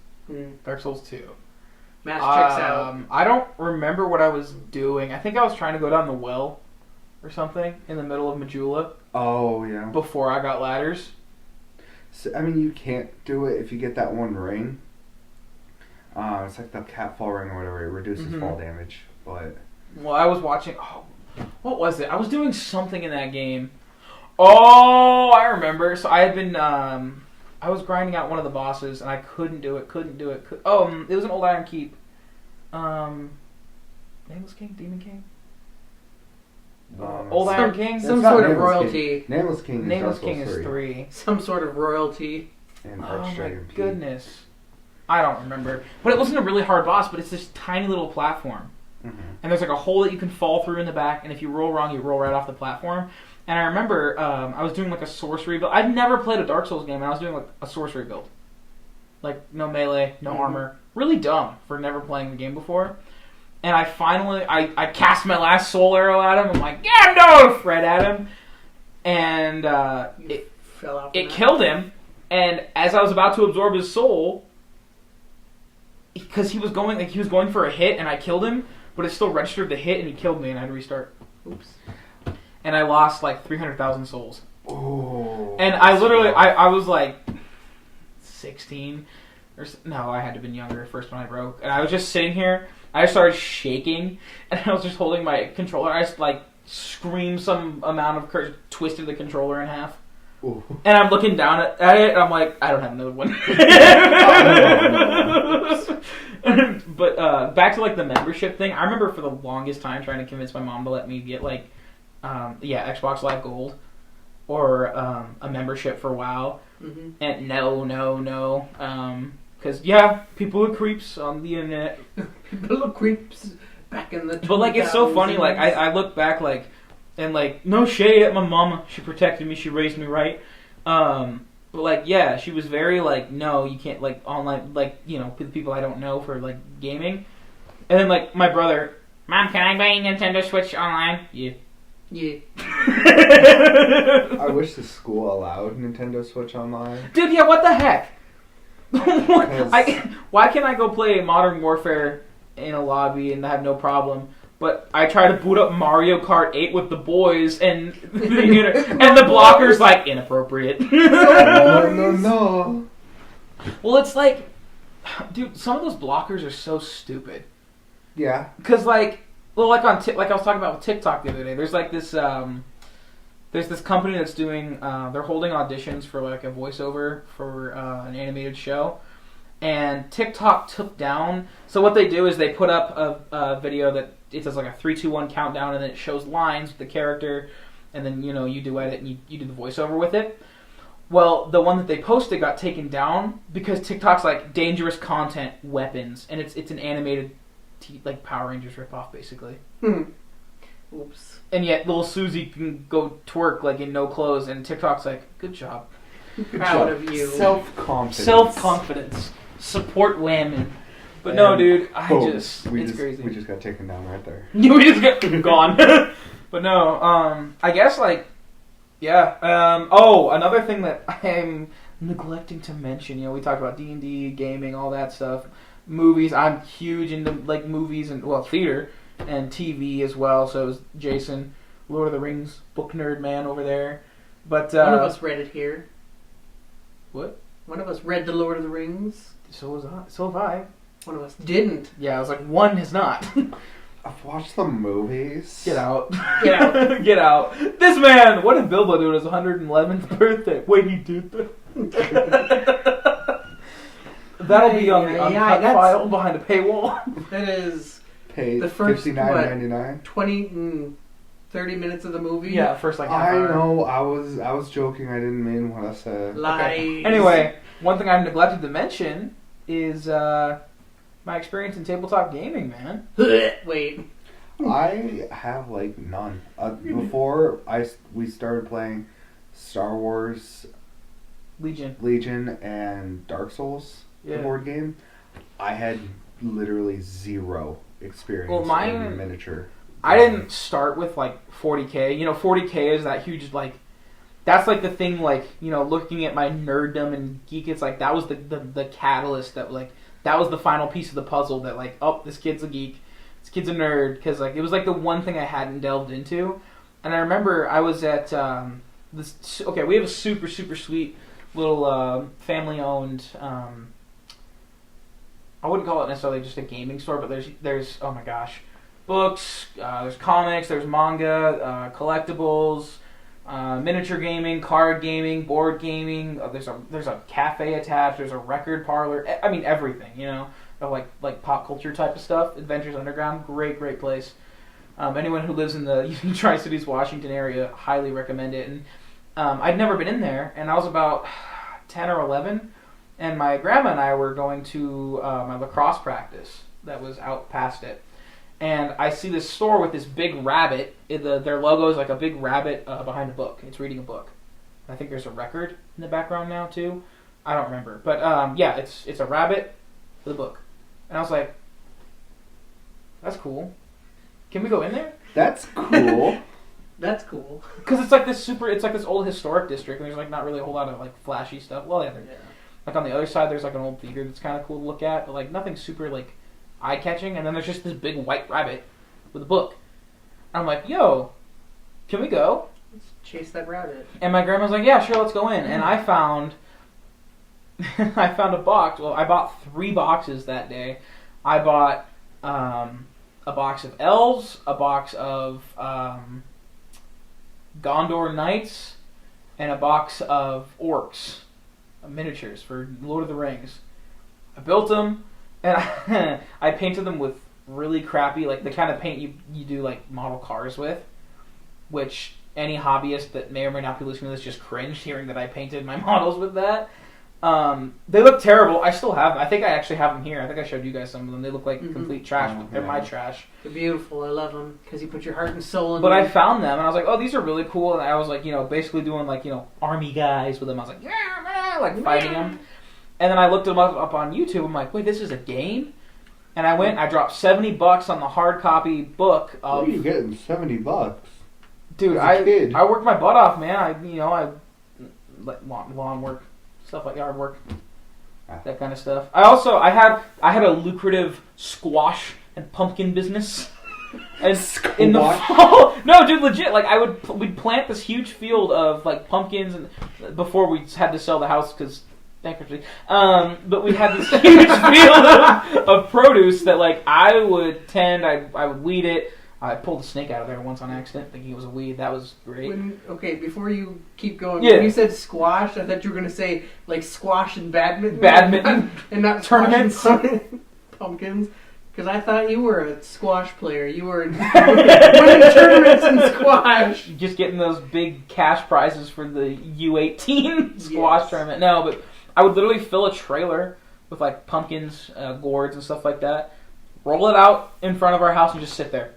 A: Dark Souls 2.
C: Match checks out.
A: I don't remember what I was doing. I think I was trying to go down the well or something in the middle of Majula.
B: Oh, yeah.
A: Before I got ladders.
B: So, I mean, you can't do it if you get that one ring. It's like the catfall ring or whatever. It reduces fall damage. But
A: well, I was watching. Oh, what was it? I was doing something in that game. Oh, I remember. So I had been. I was grinding out one of the bosses and I couldn't do it. It was an Old Iron Keep. Nameless King, Demon King. Old Iron King.
C: Some sort of royalty.
B: Nameless King.
A: Nameless King is 3.
C: Some sort of royalty.
B: And
A: Oh my
B: Archdragon P.
A: goodness. I don't remember. But it wasn't a really hard boss, but it's this tiny little platform.
B: Mm-hmm.
A: And there's a hole that you can fall through in the back, and if you roll wrong, you roll right off the platform. And I remember I was doing a sorcery build. I'd never played a Dark Souls game, and I was doing a sorcery build. No melee, no armor. Really dumb for never playing the game before. And I finally, I cast my last soul arrow at him. I'm like, yeah, no! Fred at him. And it
C: fell out.
A: It killed him. And as I was about to absorb his soul, because he was going for a hit, and I killed him, but it still registered the hit, and he killed me, and I had to restart.
C: Oops.
A: And I lost 300,000 souls.
B: Oh.
A: And I literally, I was like 16 no, I had to have been younger first when I broke. And I was just sitting here, I started shaking, and I was just holding my controller. I just like screamed some amount of courage, twisted the controller in half.
B: Ooh.
A: And I'm looking down at it, and I'm like, I don't have another one. But back to like the membership thing, I remember for the longest time trying to convince my mom to let me get like, Xbox Live Gold or a membership for WoW.
C: Mm-hmm.
A: And no. Because, people are creeps on the internet.
C: Little creeps back in the 2000s.
A: But, like, it's so funny. Like, I look back, like, and, like, no shade at my mama. She protected me. She raised me right. But, like, yeah, she was very, like, no, you can't, like, online, like, the people I don't know for, like, gaming. And then, like, my brother, Mom, can I buy a Nintendo Switch online? Yeah.
C: Yeah.
B: I wish the school allowed Nintendo Switch online.
A: Dude, yeah, what the heck? Why can't I go play Modern Warfare in a lobby and have no problem? But I try to boot up Mario Kart 8 with the boys, and the blocker's like inappropriate.
B: No.
A: Well, it's like, dude, some of those blockers are so stupid.
B: Yeah.
A: Because like I was talking about with TikTok the other day. There's like this there's this company that's doing they're holding auditions for like a voiceover for an animated show, and TikTok took down. So what they do is they put up a video that it does like a 3, 2, 1 countdown, and then it shows lines with the character, and then you do edit and you do the voiceover with it. Well, the one that they posted got taken down because TikTok's like dangerous content, weapons, and it's an animated like Power Rangers ripoff basically.
C: Oops.
A: And yet little Susie can go twerk like in no clothes, and TikTok's like, good job.
C: Proud of you.
B: Self-confidence.
A: Support women. But no, dude, it's crazy.
B: We just got taken down right there.
A: We just got gone. But no, I guess like, yeah. Another thing that I'm neglecting to mention, we talked about D&D, gaming, all that stuff. Movies, I'm huge into like movies and theater and TV as well. So is Jason, Lord of the Rings book nerd man over there. But
C: one of us read it here.
A: What?
C: One of us read the Lord of the Rings.
A: So have I.
C: One of us didn't.
A: Yeah, I was like, one has not.
B: I've watched the movies.
A: Get out. Get out. Get out. This man, what did Bilbo do on his 111th birthday? Wait, he did that? That'll be on the uncut file behind a paywall.
C: That is
B: Pay
C: the first
B: $59.99.
C: 20 30 minutes of the movie.
A: Yeah, first like half
B: I
A: hour.
B: know. I was joking. I didn't mean what I said.
C: Lies.
A: Okay. Anyway, one thing I've neglected to mention is my experience in tabletop gaming, man.
C: Wait.
B: I have like none. Before we started playing Star Wars
A: Legion
B: and Dark Souls,
A: Yeah.
B: the board game, I had literally zero experience in miniature.
A: I didn't start with like 40K. 40K is that huge like. That's like the thing, like, looking at my nerddom and geek, it's like that was the catalyst that like that was the final piece of the puzzle that like, oh, this kid's a geek, this kid's a nerd, because like it was like the one thing I hadn't delved into. And I remember I was at we have a super super sweet little family owned I wouldn't call it necessarily just a gaming store, but there's oh my gosh, books, there's comics, there's manga, collectibles, miniature gaming, card gaming, board gaming. There's a cafe attached. There's a record parlor. I mean everything, like pop culture type of stuff. Adventures Underground, great place. Anyone who lives in the Tri-Cities, Washington area, highly recommend it. And I'd never been in there, and I was about 10 or 11, and my grandma and I were going to my lacrosse practice that was out past it. And I see this store with this big rabbit. Their logo is like a big rabbit behind a book. It's reading a book. I think there's a record in the background now too. I don't remember, but it's a rabbit with a book. And I was like, "That's cool. Can we go in there?"
B: That's cool.
C: That's cool.
A: Because it's like this old historic district, and there's like not really a whole lot of like flashy stuff. Well, yeah. Like on the other side, there's like an old theater that's kind of cool to look at, but like nothing super like eye-catching. And then there's just this big white rabbit with a book. And I'm like, yo, can we go?
C: Let's chase that rabbit.
A: And my grandma was like, yeah, sure, let's go in. And I found a box. Well, I bought 3 boxes that day. I bought a box of elves, a box of Gondor Knights, and a box of orcs, miniatures for Lord of the Rings. I built them, and I painted them with really crappy, like the kind of paint you do like model cars with, which any hobbyist that may or may not be listening to this just cringed hearing that I painted my models with that. They look terrible. I still have them. I think I actually have them here. I think I showed you guys some of them. They look like complete trash, but they're my trash.
C: They're beautiful. I love them because you put your heart and soul in
A: But
C: them.
A: I found them, and I was like, oh, these are really cool. And I was like, basically doing like, army guys with them. I was like, yeah, like fighting them. And then I looked them up on YouTube. I'm like, wait, this is a game? And I went, I dropped $70 on the hard copy book of...
B: Where are you getting $70?
A: Dude, I worked my butt off, man. I lawn work, stuff like yard work, that kind of stuff. I had a lucrative squash and pumpkin business. And in the fall, no, dude, legit. Like we'd plant this huge field of like pumpkins, and before we had to sell the house because bankruptcy. But we had this huge field of produce that like I would tend. I would weed it. I pulled a snake out of there once on accident, thinking it was a weed. That was great.
C: Before you keep going,
A: yeah.
C: When you said squash, I thought you were going to say like squash and badminton.
A: Badminton.
C: And not
A: tournaments.
C: Pumpkins. Because I thought you were a squash player. You were winning tournaments in squash.
A: Just getting those big cash prizes for the U18 squash tournament. No, but I would literally fill a trailer with like pumpkins, gourds, and stuff like that. Roll it out in front of our house and just sit there.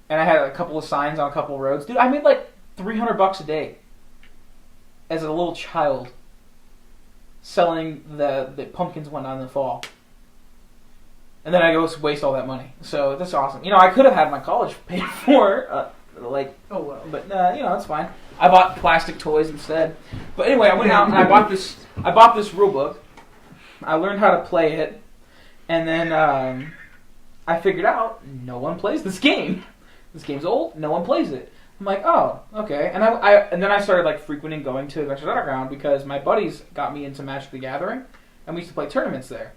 A: And I had a couple of signs on a couple of roads. Dude, I made like $300 a day as a little child selling the pumpkins one in the fall. And then I go waste all that money. So that's awesome. I could have had my college paid for, oh well. But it's fine. I bought plastic toys instead. But anyway, I went out and I bought this rule book. I learned how to play it, and then I figured out no one plays this game. This game's old. No one plays it. I'm like, oh, okay. And then I started like frequenting going to Adventures Underground because my buddies got me into Magic the Gathering, and we used to play tournaments there.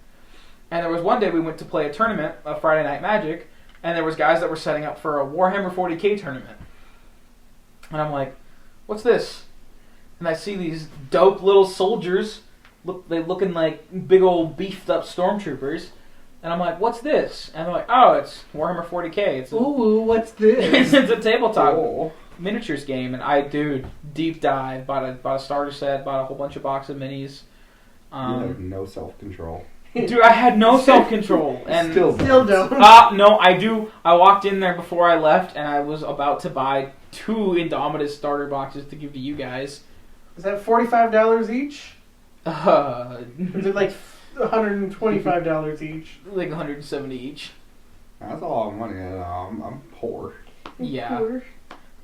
A: And there was one day we went to play a tournament, a Friday Night Magic, and there was guys that were setting up for a Warhammer 40k tournament. And I'm like, what's this? And I see these dope little soldiers, looking like big old beefed up stormtroopers. And I'm like, what's this? And they're like, oh, it's Warhammer 40k.
C: Ooh, what's this?
A: It's a tabletop miniatures game. And deep dive, bought a starter set, bought a whole bunch of box of minis.
B: You have no self-control.
A: Dude, I had no self-control. And
C: Still don't.
A: No, I do. I walked in there before I left, and I was about to buy 2 Indomitus starter boxes to give to you guys.
C: Is that $45 each? Is it like $125 each?
A: Like $170 each.
B: That's a lot of money. I'm poor.
A: Yeah. Poor.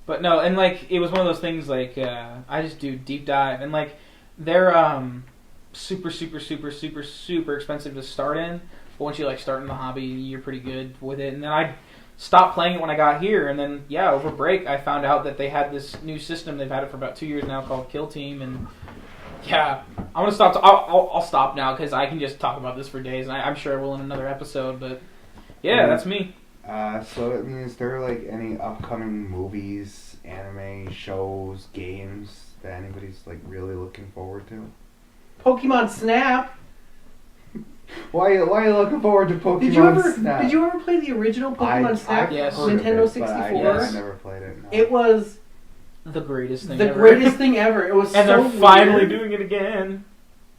A: But no, and like, it was one of those things like, I just do deep dive, and like, they're, super expensive to start in, but once you like start in the hobby, you're pretty good with it. And then I stopped playing it when I got here, and then over break I found out that they had this new system. They've had it for about 2 years now called Kill Team, and I'm gonna stop. I'll stop now because I can just talk about this for days, and I'm sure I will in another episode. But that's me.
B: So I mean, is there like any upcoming movies, anime, shows, games that anybody's like really looking forward to?
C: Pokemon Snap.
B: Why are you looking forward to Pokemon Snap?
C: Did you ever play the original Pokemon Snap?
A: Yes.
C: Nintendo 64.
B: I never played it. No.
C: It was
A: the greatest thing.
C: The greatest thing ever. It was.
A: And
C: so
A: they're finally doing it again.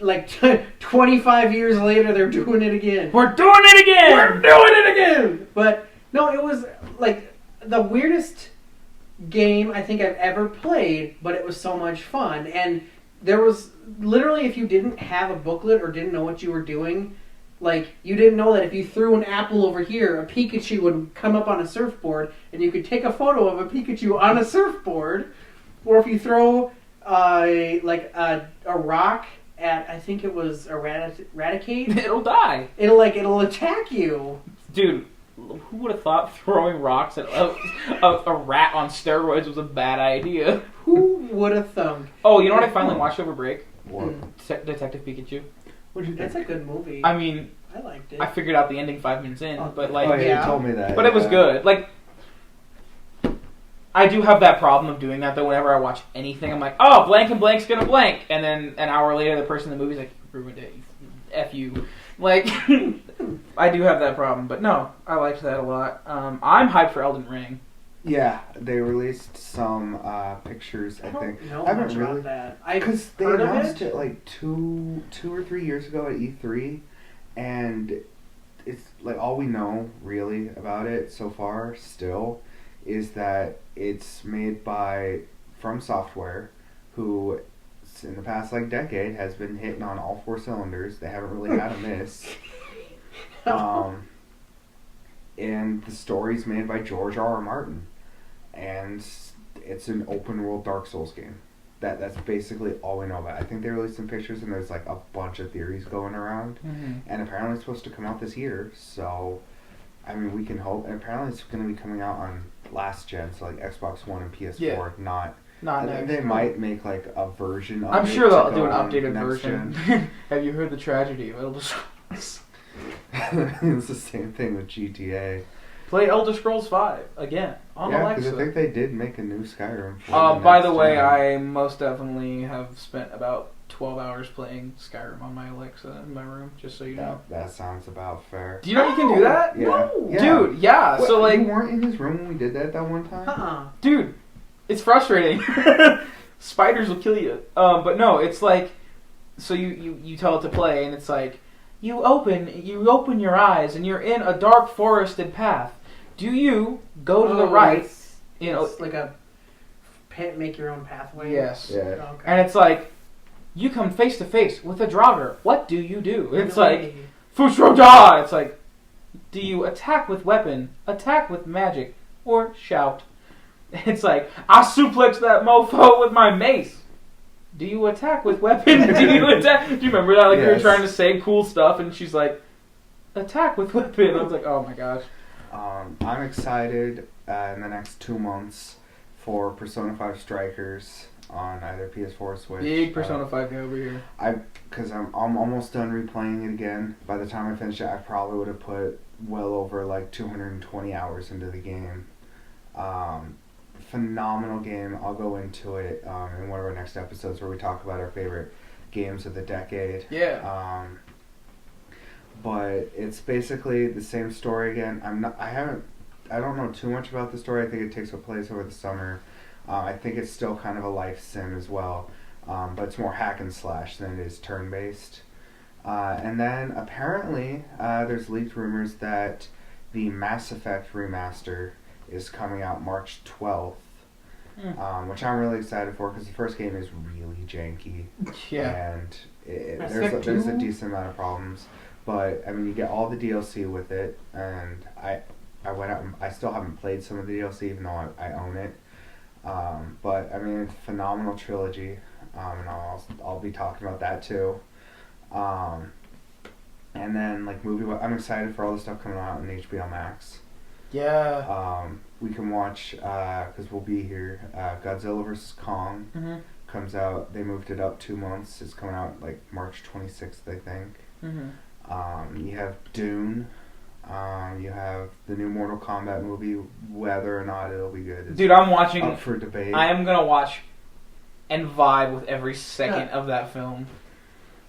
C: Like 25 years later, they're doing it again.
A: We're doing it again.
C: We're doing it again. But no, it was like the weirdest game I think I've ever played. But it was so much fun, and there was literally, if you didn't have a booklet or didn't know what you were doing, like, you didn't know that if you threw an apple over here, a Pikachu would come up on a surfboard, and you could take a photo of a Pikachu on a surfboard. Or if you throw a rock at, I think it was Eradicate,
A: it'll die.
C: It'll attack you.
A: Dude, who would have thought throwing rocks at a rat on steroids was a bad idea?
C: Who would have thunk?
A: Oh, you know what I finally watched over break?
B: What?
A: Detective Pikachu.
B: What'd you think?
C: That's a good movie.
A: I mean,
C: I liked it.
A: I figured out the ending 5 minutes in, but like,
B: Oh, yeah,
C: Yeah.
B: you told me that.
A: but it was good. Like, I do have that problem of doing that though. Whenever I watch anything, I'm like, oh, blank and blank's gonna blank, and then an hour later, the person in the movie's like, ruined it. F you. Like, I do have that problem, but no, I liked that a lot. I'm hyped for Elden Ring.
B: Yeah, they released some pictures, I think.
C: No,
B: I haven't
C: much
B: really.
C: about that. I
B: Because they
C: heard of
B: announced
C: it.
B: it like two or 3 years ago at E3, and it's like all we know really about it so far still is that it's made by From Software, who in the past like decade has been hitting on all 4 cylinders. They haven't really had a miss. And the story's made by George R. R. Martin, and it's an open world Dark Souls game. That's basically all we know about it. I think they released some pictures, and there's like a bunch of theories going around, and apparently it's supposed to come out this year. So, I mean, we can hope. And apparently it's going to be coming out on last gen, so like Xbox One and PS4,
A: Yeah.
B: not.
A: Not
B: And
A: next.
B: they might make like a version of
A: I'm
B: it
A: sure
B: to
A: they'll
B: go
A: do an
B: on
A: updated
B: next
A: version.
B: gen.
A: Have you heard the tragedy of Elder Scrolls?
B: It's the same thing with GTA.
A: Play Elder Scrolls 5 again on
B: Yeah, because
A: Alexa.
B: I think they did make a new Skyrim. For
A: By
B: next
A: the way,
B: gen.
A: I most definitely have spent about 12 hours playing Skyrim on my Alexa in my room, just so you know.
B: That sounds about fair.
A: Do you know you can do that?
B: Yeah.
C: No.
B: Yeah.
A: Dude, yeah.
B: What,
A: so, like,
B: you weren't in his room when we did that one time?
C: Uh-uh.
A: dude, it's frustrating. Spiders will kill you. But no, it's like, so you tell it to play, and it's like, you open your eyes, and you're in a dark forested path. Do you go to the right? You know,
C: It's like a make your own pathway.
A: yes.
B: Yeah.
C: Okay.
A: And it's like, you come face to face with a Draugr. What do you do? It's like, Fushroja! It's like, do you attack with weapon, attack with magic, or shout? It's like, I suplex that mofo with my mace. Do you attack with weapon? Do you remember that? Like, you were
B: Yes.
A: trying to say cool stuff, and she's like, attack with weapon. I was like, oh my gosh.
B: I'm excited in the next 2 months for Persona 5 Strikers on either PS4 or Switch.
A: Big Persona 5 guy over here.
B: Because I'm almost done replaying it again. By the time I finish it, I probably would have put well over like 220 hours into the game. Phenomenal game. I'll go into it in one of our next episodes where we talk about our favorite games of the decade.
A: Yeah.
B: But it's basically the same story again. I don't know too much about the story. I think it takes place over the summer. I think it's still kind of a life sim as well, but it's more hack and slash than it is turn based. And then apparently there's leaked rumors that the Mass Effect remaster is coming out March 12th, which I'm really excited for because the first game is really janky.
A: Yeah.
B: And
C: Mass
B: there's
C: Effect
B: a
C: 2?
B: decent amount of problems. But I mean, you get all the DLC with it, and I went out and I still haven't played some of the DLC, even though I own it. But I mean, it's a phenomenal trilogy, and I'll be talking about that too. And then like I'm excited for all the stuff coming out on HBO Max.
A: Yeah.
B: We can watch because we'll be here. Godzilla vs Kong
A: Mm-hmm.
B: comes out. They moved it up 2 months. It's coming out like March 26th, I think.
A: Mm-hmm.
B: You have Dune. You have the new Mortal Kombat movie. Whether or not it'll be good is
A: Dude, I'm watching.
B: up for debate.
A: I am gonna watch and vibe with every second of that film.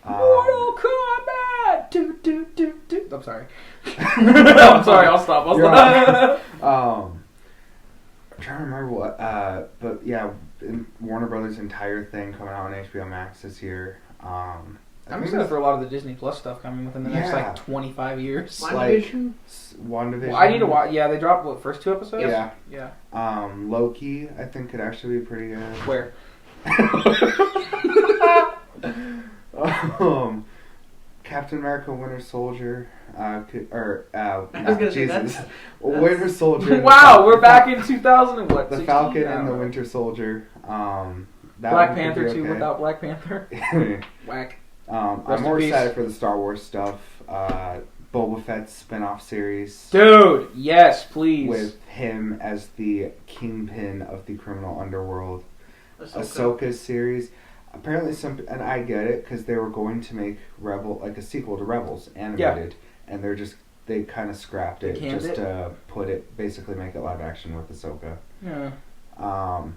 B: Um,
A: Mortal Kombat. Do do do do. I'm sorry. I'm sorry. I'll stop. I'll
B: You're
A: stop.
B: I'm trying to remember what. But yeah, Warner Brothers' entire thing coming out on HBO Max this year.
A: I'm excited for a lot of the Disney Plus stuff coming within the next
B: Yeah.
A: like 25 years.
C: WandaVision?
B: WandaVision.
A: Well, I need to watch. Yeah, they dropped what first 2 episodes.
B: Yeah.
A: Yeah.
B: Loki, I think could actually be pretty good.
A: Where?
B: Captain America, Winter Soldier,
C: I was gonna say
B: Jesus,
C: that's-
B: Winter Soldier.
A: Wow, we're back in 2000 and what?
B: The
A: 16?
B: Falcon
A: I
B: and
A: don't
B: the
A: know.
B: Winter Soldier. That
A: Black
B: one could
A: Panther
B: be
A: 2
B: okay.
A: without Black Panther. Whack.
B: I'm
A: Rest in
B: more
A: peace.
B: excited for the Star Wars stuff. Boba Fett's spin-off series.
A: Dude, yes, please.
B: With him as the kingpin of the criminal underworld. Ahsoka's series. Apparently and I get it, because they were going to make a sequel to Rebels, animated, and they kind of scrapped it just to basically make it live action with Ahsoka.
A: Yeah. I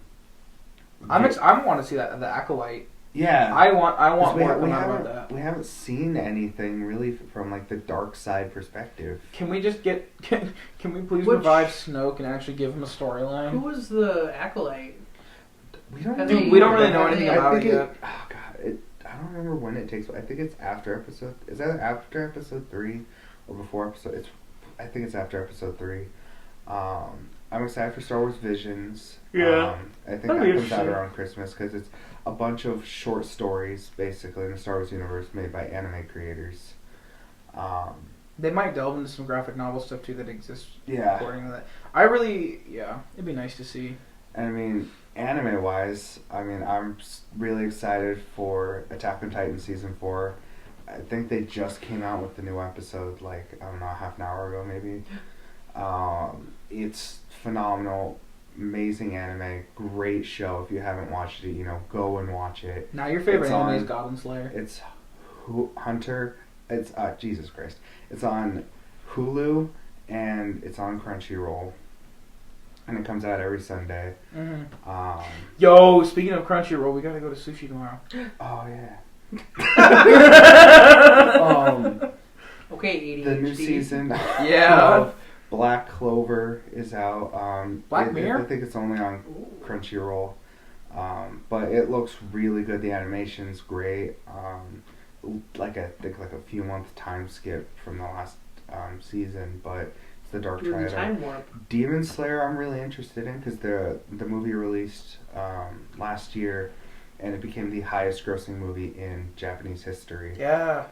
A: want to see that, the Acolyte.
B: Yeah.
A: I want more about that.
B: We haven't seen anything really from like the dark side perspective.
A: Can we just can we please revive Snoke and actually give him a storyline?
C: Who was the Acolyte?
B: We don't
A: really know anything about it yet.
B: Oh god, I don't remember when it takes. I think it's after episode. Is that after episode 3 or before episode? I think it's after episode 3. I'm excited for Star Wars Visions.
A: Yeah.
B: I think that comes out around Christmas because it's a bunch of short stories basically in the Star Wars universe made by anime creators.
A: They might delve into some graphic novel stuff too that exists.
B: Yeah.
A: According to that, it'd be nice to see.
B: I mean, anime-wise, I'm really excited for Attack on Titan Season 4. I think they just came out with the new episode, half an hour ago, maybe. It's phenomenal, amazing anime, great show. If you haven't watched it, go and watch it.
A: Now, your favorite anime is Goblin Slayer.
B: It's Hunter. It's, Jesus Christ. It's on Hulu, and it's on Crunchyroll. And it comes out every Sunday.
A: Mm-hmm. Yo, speaking of Crunchyroll, we gotta go to sushi tomorrow.
B: Oh yeah.
C: Okay, ADHD.
B: The new season.
A: Yeah.
B: Black Clover is out.
A: Black Mirror.
B: I think it's only on Crunchyroll. But it looks really good. The animation's great. I think a few month time skip from the last season, but. The Dark Triad.
C: Time warp.
B: Demon Slayer I'm really interested in because the movie released last year and it became the highest grossing movie in Japanese history.
A: Yeah.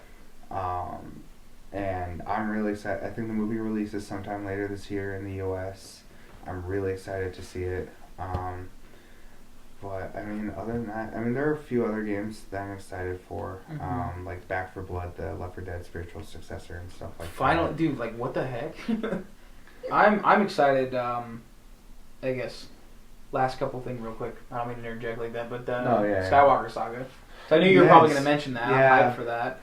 B: And I'm really excited. I think the movie releases sometime later this year in the US. I'm really excited to see it. But other than that, there are a few other games that I'm excited for, like Back 4 Blood, the Left 4 Dead spiritual successor, and stuff like that.
A: Finally, dude, what the heck? I'm excited. I guess last couple things real quick. I don't mean to interject like that, but Skywalker Saga. So I knew you were probably going to mention that.
B: Yeah.
A: I'm hyped for that.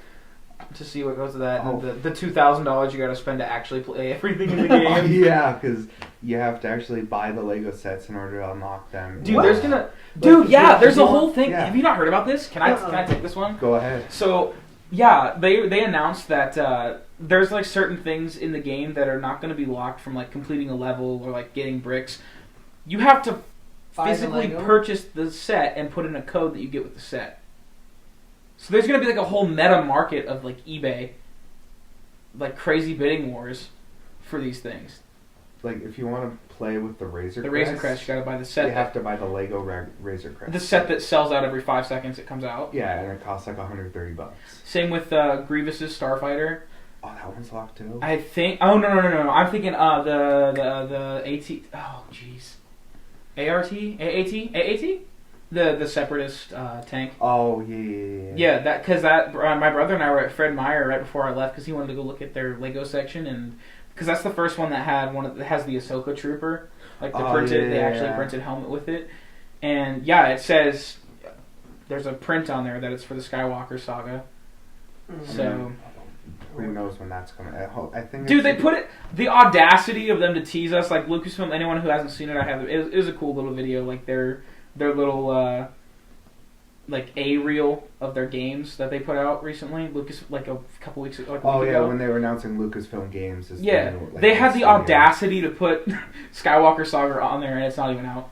A: To see what goes to that, and the $2,000 you got to spend to actually play everything in the game.
B: Yeah, because you have to actually buy the Lego sets in order to unlock them.
A: Dude, there's a whole thing. Yeah. Have you not heard about this? Can I take this one?
B: Go ahead.
A: So, yeah, they announced that there's certain things in the game that are not going to be locked from completing a level or getting bricks. You have to physically purchase the set and put in a code that you get with the set. So there's going to be a whole meta market of eBay, crazy bidding wars for these things.
B: If you want to play with the Razor Crest.
A: The Razor Crest, you got to buy the set.
B: You have to buy the Lego Razor Crest.
A: The set that sells out every 5 seconds it comes out.
B: Yeah, and it costs $130.
A: Same with Grievous's Starfighter.
B: Oh, that one's locked too?
A: I think... Oh, no. I'm thinking the AT... Oh, jeez. ART? AAT? AAT? The Separatist tank.
B: Oh, yeah.
A: Yeah, because my brother and I were at Fred Meyer right before I left because he wanted to go look at their Lego section, and because that's the first one that has the Ahsoka Trooper, the actually printed helmet with it, and it says there's a print on there that it's for the Skywalker Saga. Mm-hmm. So
B: who knows when that's coming? I think.
A: Dude, they put it. The audacity of them to tease us, Lucasfilm. Anyone who hasn't seen it, it was a cool little video, their little A-reel of their games that they put out recently. Lucas, a couple weeks ago.
B: When they were announcing Lucasfilm Games.
A: They had the audacity to put Skywalker Saga on there, and it's not even out.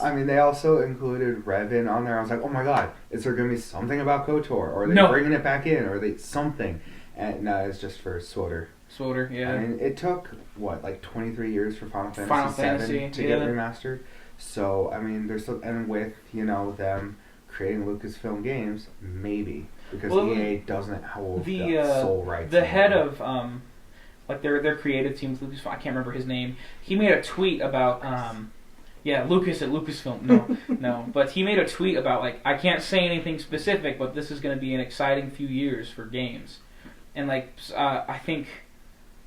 B: They also included Revan on there. I was like, oh my god, is there going to be something about KOTOR? Or are they bringing it back in? Or are they something? And no, it's just for SWTOR.
A: SWTOR, yeah.
B: It took, 23 years for Final Fantasy VII to get remastered. So, there's and with, them creating Lucasfilm Games, maybe. Because EA doesn't hold the sole rights.
A: The head of, their creative team, Lucasfilm, I can't remember his name, he made a tweet about, Lucas at Lucasfilm, no. But he made a tweet about, I can't say anything specific, but this is going to be an exciting few years for games. And, I think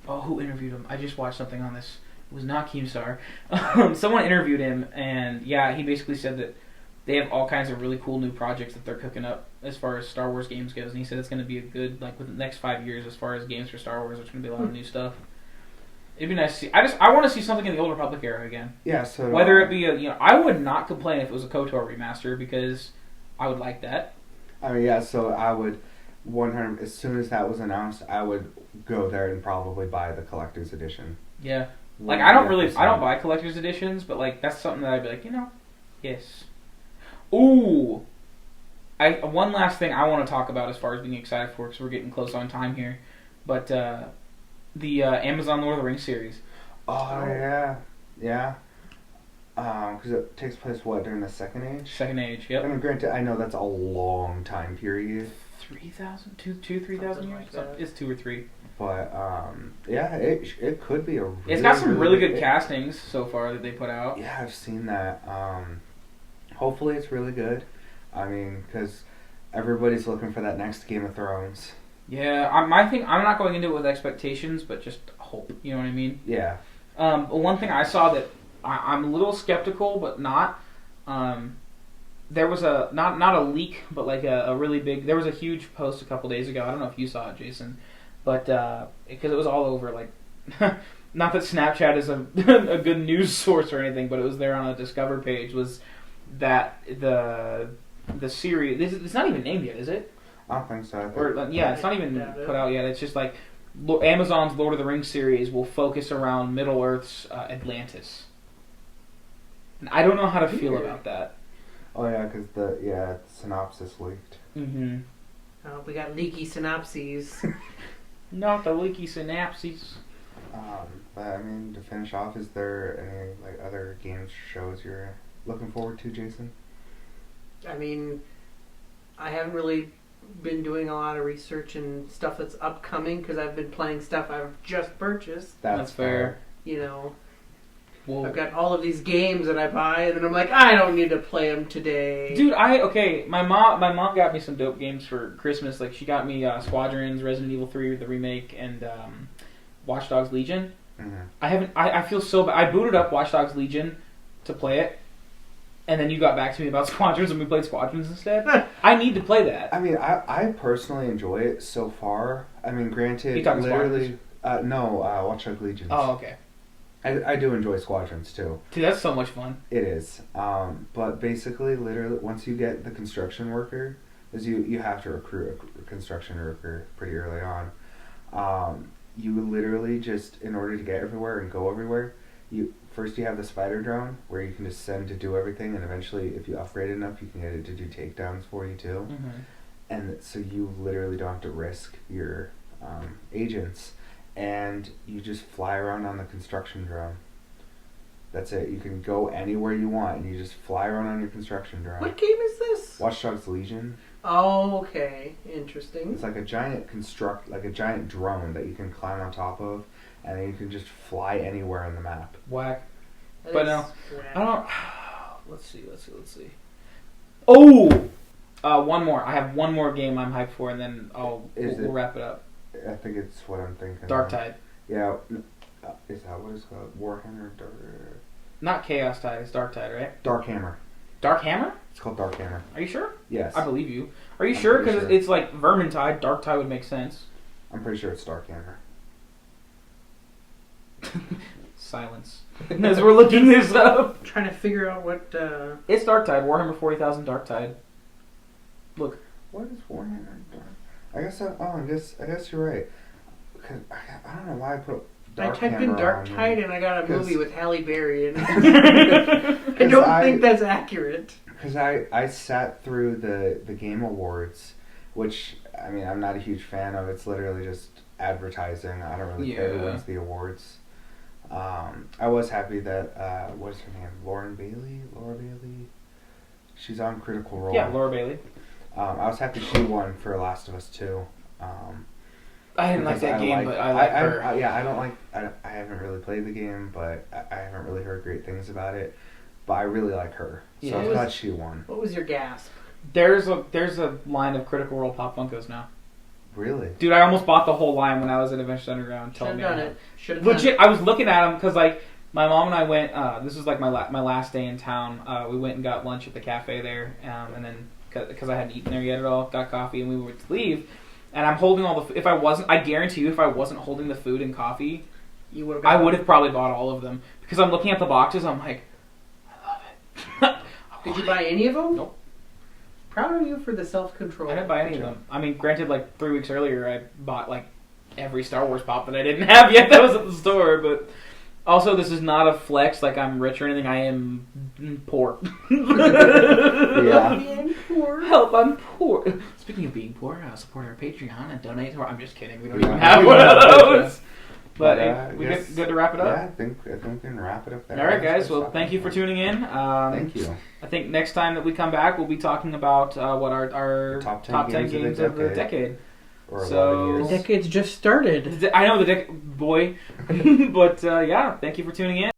A: Oh, who interviewed him? I just watched something on this. It was not Keemstar. Someone interviewed him, and yeah, he basically said that they have all kinds of really cool new projects that they're cooking up as far as Star Wars games goes. And he said it's going to be a good, like, within the next 5 years as far as games for Star Wars, there's going to be a lot of new stuff. It'd be nice to see. I want to see something in the Old Republic era again.
B: Yeah, so...
A: Whether it be I would not complain if it was a KOTOR remaster, because I would like that.
B: I mean, yeah, so I would 100... As soon as that was announced, I would go there and probably buy the collector's edition.
A: Yeah. Like, I don't buy collector's editions, but, like, that's something that I'd be like, yes. Ooh! One last thing I want to talk about as far as being excited for, because we're getting close on time here, but the Amazon Lord of the Rings series.
B: Oh, yeah. Yeah. Because it takes place, during the Second Age?
A: Second Age, yep.
B: I mean, granted, I know that's a long time period.
A: 3,000? 3,000 years?
C: Like that.
A: It's 2 or 3.
B: But, yeah, it could be a really...
A: It's got some really good castings so far that they put out.
B: Yeah, I've seen that. Hopefully it's really good. I mean, because everybody's looking for that next Game of Thrones.
A: Yeah, I'm not going into it with expectations, but just hope. You know what I mean?
B: Yeah.
A: One thing I saw that I'm a little skeptical, but not. There was not a leak, but like a really big. There was a huge post a couple days ago. I don't know if you saw it, Jason, but because it was all over. Like, not that Snapchat is a a good news source or anything, but it was there on a Discover page. Was that the series? It's not even named yet, is it?
B: I don't think so.
A: It's not even put out yet. It's just like Amazon's Lord of the Rings series will focus around Middle Earth's Atlantis. And I don't know how to feel about that.
B: Oh yeah, because the synopsis leaked.
A: Mm-hmm.
C: We got leaky synopses.
A: Not the leaky synapses.
B: But I mean, to finish off, is there any other games shows you're looking forward to, Jason?
C: I mean, I haven't really been doing a lot of research and stuff that's upcoming because I've been playing stuff I've just purchased.
A: That's fair.
C: Whoa. I've got all of these games that I buy, and then I'm like, I don't need to play them today.
A: Dude, my mom got me some dope games for Christmas. Like, she got me Squadrons, Resident Evil 3, the remake, and Watch Dogs Legion.
B: Mm-hmm.
A: I feel so bad. I booted up Watch Dogs Legion to play it, and then you got back to me about Squadrons, and we played Squadrons instead. I need to play that.
B: I mean, I personally enjoy it so far. I mean, granted,
A: You talking
B: literally... Watch Dogs Legion.
A: Oh, okay.
B: I do enjoy Squadrons, too.
A: Dude, that's so much fun.
B: It is. But basically, literally, once you get the construction worker, is you have to recruit a construction worker pretty early on. You literally just, in order to get everywhere and go everywhere, you have the spider drone, where you can just send to do everything, and eventually, if you upgrade it enough, you can get it to do takedowns for you, too.
A: Mm-hmm.
B: And so you literally don't have to risk your agents. And you just fly around on the construction drone. That's it. You can go anywhere you want, and you just fly around on your construction drone.
C: What game is this?
B: Watch Dogs Legion.
C: Oh, okay. Interesting.
B: It's like a giant drone that you can climb on top of, and then you can just fly anywhere on the map.
A: Whack.
C: That
A: But
C: is
A: no,
C: whack.
A: I don't... Let's see. Oh! One more. I have one more game I'm hyped for, and then we'll wrap it up.
B: I think it's what I'm thinking.
A: Dark Tide.
B: Yeah. Is that what it's called? Warhammer?
A: Not Chaos Tide, it's Dark Tide, right?
B: Dark Hammer.
A: Dark Hammer?
B: It's called Dark Hammer.
A: Are you sure?
B: Yes.
A: I believe you. Are you sure? Because
B: sure.
A: it's like Vermintide. Dark Tide would make sense.
B: I'm pretty sure it's Dark Hammer.
A: Silence. As we're looking this up.
C: Trying to figure out what...
A: It's Dark Tide. Warhammer 40,000 Dark Tide. Look.
B: What is Warhammer Dark? I guess you're right. 'Cause I don't know why I put Dark
C: I typed
B: Hammer
C: in Dark
B: on
C: Tide
B: here.
C: and I got a
B: 'Cause-
C: movie with Halle Berry in it. I don't think that's accurate.
B: Because I sat through the Game Awards, which, I mean, I'm not a huge fan of. It's literally just advertising. I don't really care who wins the awards. I was happy that, what's her name? Laura Bailey? She's on Critical Role.
A: Yeah, Laura Bailey.
B: I was happy she won for Last of Us 2.
A: I didn't like that game, but I like her.
B: I haven't really played the game, but I haven't really heard great things about it. But I really like her, so I'm glad she won.
C: What was your gasp?
A: There's a line of Critical Role Pop Funkos now.
B: Really?
A: Dude, I almost bought the whole line when I was at Adventure Underground.
C: Should have done it. Should have
A: Legit, I was looking at them because like my mom and I went. This was like my last day in town. We went and got lunch at the cafe there, and then because I hadn't eaten there yet at all, got coffee, and we were to leave. And I'm holding all the. If I wasn't, I guarantee you, if I wasn't holding the food and coffee, I would have probably bought all of them because I'm looking at the boxes. I'm like, I love it.
C: Did you buy any of them?
A: Nope.
C: Proud of you for the self-control.
A: I didn't buy any of them. I mean, granted, like 3 weeks earlier, I bought like every Star Wars pop that I didn't have yet that was at the store. But also, this is not a flex. Like I'm rich or anything. I am poor.
B: Yeah.
A: Help! I'm poor. Speaking of being poor, support our Patreon and donate to our. I'm just kidding. We don't
B: Yeah.
A: even have one of those. But we
B: yes.
A: good to wrap it up.
B: Yeah, I think we can wrap it up there.
A: All right, guys. Well, thank you for tuning in.
B: Thank you.
A: I think next time that we come back, we'll be talking about what our
B: top 10
A: games of the decade.
B: Or
A: So-
B: 11
C: The
B: years.
C: decade's just started.
A: I know the boy, but yeah. Thank you for tuning in.